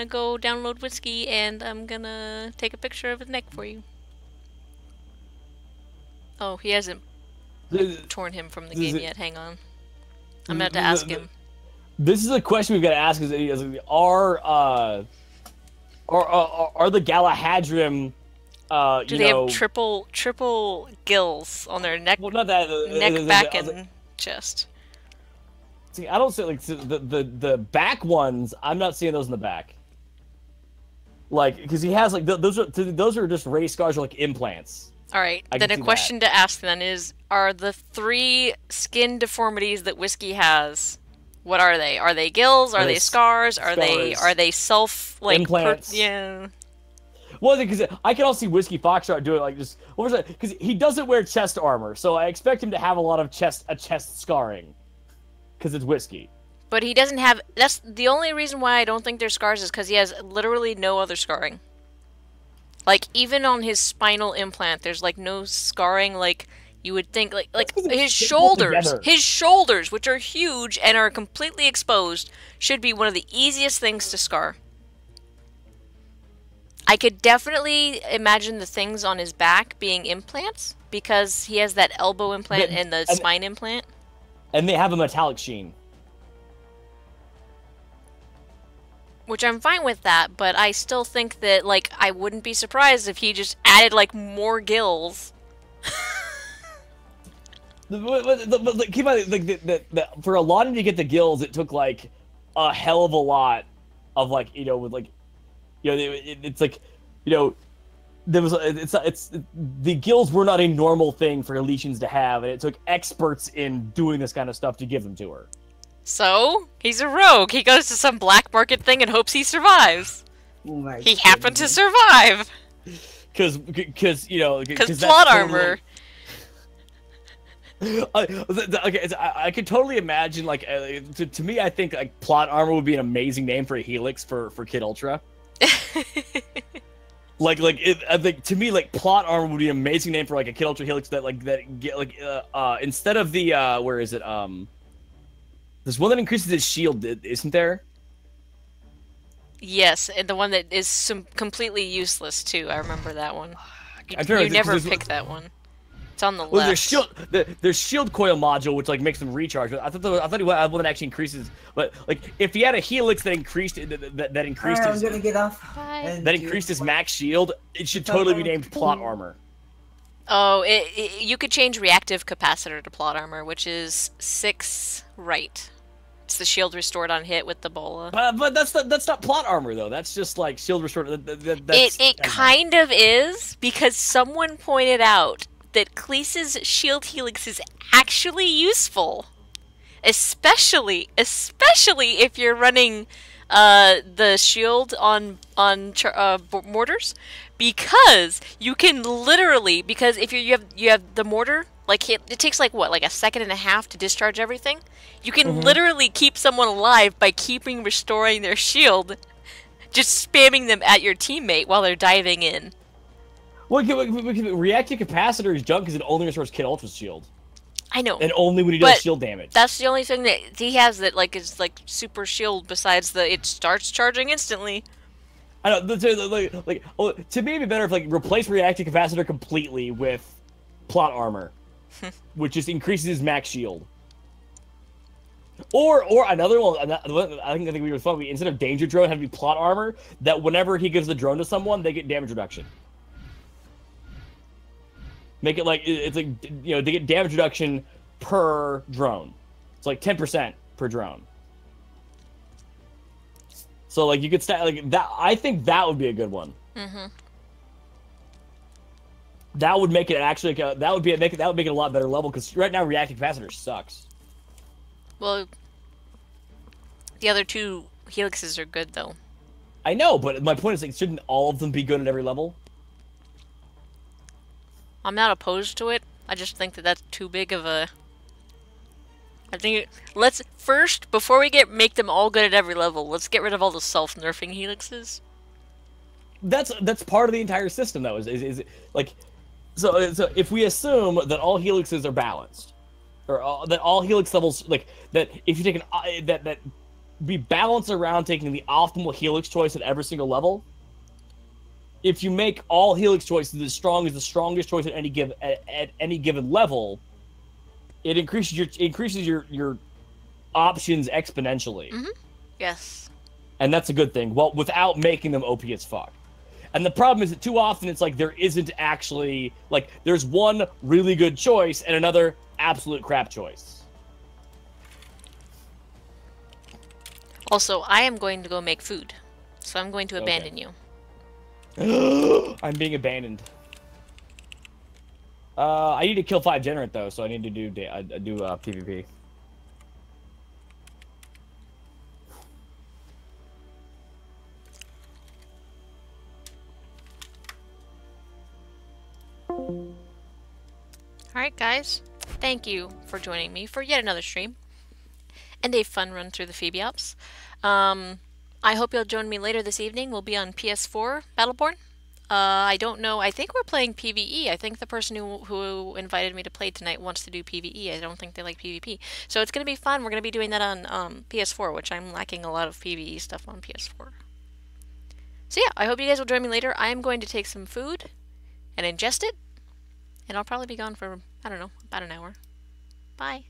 go download Whiskey and I'm gonna take a picture of his neck for you. Oh, he hasn't torn him from the game yet. Hang on. I'm gonna have to ask him. This is a question we've got to ask: are the Galahadrim? Do they have triple gills on their neck? Well, not that. Neck, back, and chest. See, I don't see like the back ones. I'm not seeing those in the back. Like, because he has like those are just raised scars or like implants. All right. Then a question to ask then is: are the 3 skin deformities that Whiskey has? What are they? Are they gills? Are they scars? Are they self like implants? Yeah. Well, because I can also see Whiskey Foxtrot doing like just what was that? Because he doesn't wear chest armor, so I expect him to have a lot of chest scarring. Because it's Whiskey. But he doesn't have... That's the only reason why I don't think there's scars is because he has literally no other scarring. Like, even on his spinal implant, there's, like, no scarring, like, you would think, like his shoulders, which are huge and are completely exposed, should be one of the easiest things to scar. I could definitely imagine the things on his back being implants, because he has that elbow implant and the spine implant. And they have a metallic sheen. Which I'm fine with that, but I still think that, like, I wouldn't be surprised if he just added, like, more gills. But keep in mind, for Alani to get the gills, it took, like, a hell of a lot of, like, you know, with, like, you know, it's like, you know, there was, the gills were not a normal thing for Elysians to have, and it took experts in doing this kind of stuff to give them to her. So, he's a rogue. He goes to some black market thing and hopes he survives. Oh he happened to survive. Because you know, because plot armor. I could totally imagine, like, to me, I think, like, plot armor would be an amazing name for a Helix for Kid Ultra. I think, to me, like, plot armor would be an amazing name for, like, a Kid Ultra Helix instead of the, where is it, there's one that increases his shield, isn't there? Yes, and the one that is completely useless, too. I remember that one. You never pick that one. It's on the left. There's shield coil module, which, like, makes them recharge. But I thought he had one that actually increases. But, like, if he had a Helix that increased that increased Alright, his, I'm gonna get off. that increased his max shield, it should totally be named plot armor. Oh, you could change reactive capacitor to plot armor, which is 6 right. It's the shield restored on hit with the bola. But that's not plot armor though. That's just like shield restored. It kind of is, because someone pointed out that Kleese's shield helix is actually useful, especially if you're running the shield on mortars, because you can literally, because if you have the mortar, like it takes like what, like 1.5 seconds to discharge everything. You can literally keep someone alive by restoring their shield, just spamming them at your teammate while they're diving in. Well, reactive capacitor is junk because it only restores Kid Ultra's shield. I know. And only when he does shield damage. That's the only thing that he has that like is like super shield. Besides it starts charging instantly. I know. To me, it'd be better if like replace reactive capacitor completely with plot armor, which just increases his max shield. Or another one. I think we were fun. Instead of danger drone, have it be plot armor. That whenever he gives the drone to someone, they get damage reduction. Make it like it's like, you know, they get damage reduction per drone. It's like 10% per drone. So like you could stat like that. I think that would be a good one. That would make it actually that would make it a lot better level, because right now reactive capacitor sucks. Well, the other two helixes are good though. I know, but my point is, like, shouldn't all of them be good at every level? I'm not opposed to it. I just think that that's too big of a... I think let's first, before we make them all good at every level, let's get rid of all the self-nerfing helixes. That's part of the entire system, though. Is like, so if we assume that all helixes are balanced, or that all helix levels, like that, if you take that we balance around taking the optimal helix choice at every single level. If you make all helix choices as strong as the strongest choice at any given level, it increases your options exponentially. Yes. And that's a good thing. Well, without making them OP as fuck. And the problem is that too often it's like there isn't actually, like, there's one really good choice and another absolute crap choice. Also, I am going to go make food, so I'm going to abandon you. I'm being abandoned. I need to kill 5 Generate though, so I need to do PvP. Alright guys, thank you for joining me for yet another stream. and a fun run through the Phoebiops. I hope you'll join me later this evening. We'll be on PS4 Battleborn. I don't know. I think we're playing PvE. I think the person who invited me to play tonight wants to do PvE. I don't think they like PvP. So it's going to be fun. We're going to be doing that on PS4, which I'm lacking a lot of PvE stuff on PS4. So yeah, I hope you guys will join me later. I am going to take some food and ingest it. And I'll probably be gone for, I don't know, about an hour. Bye.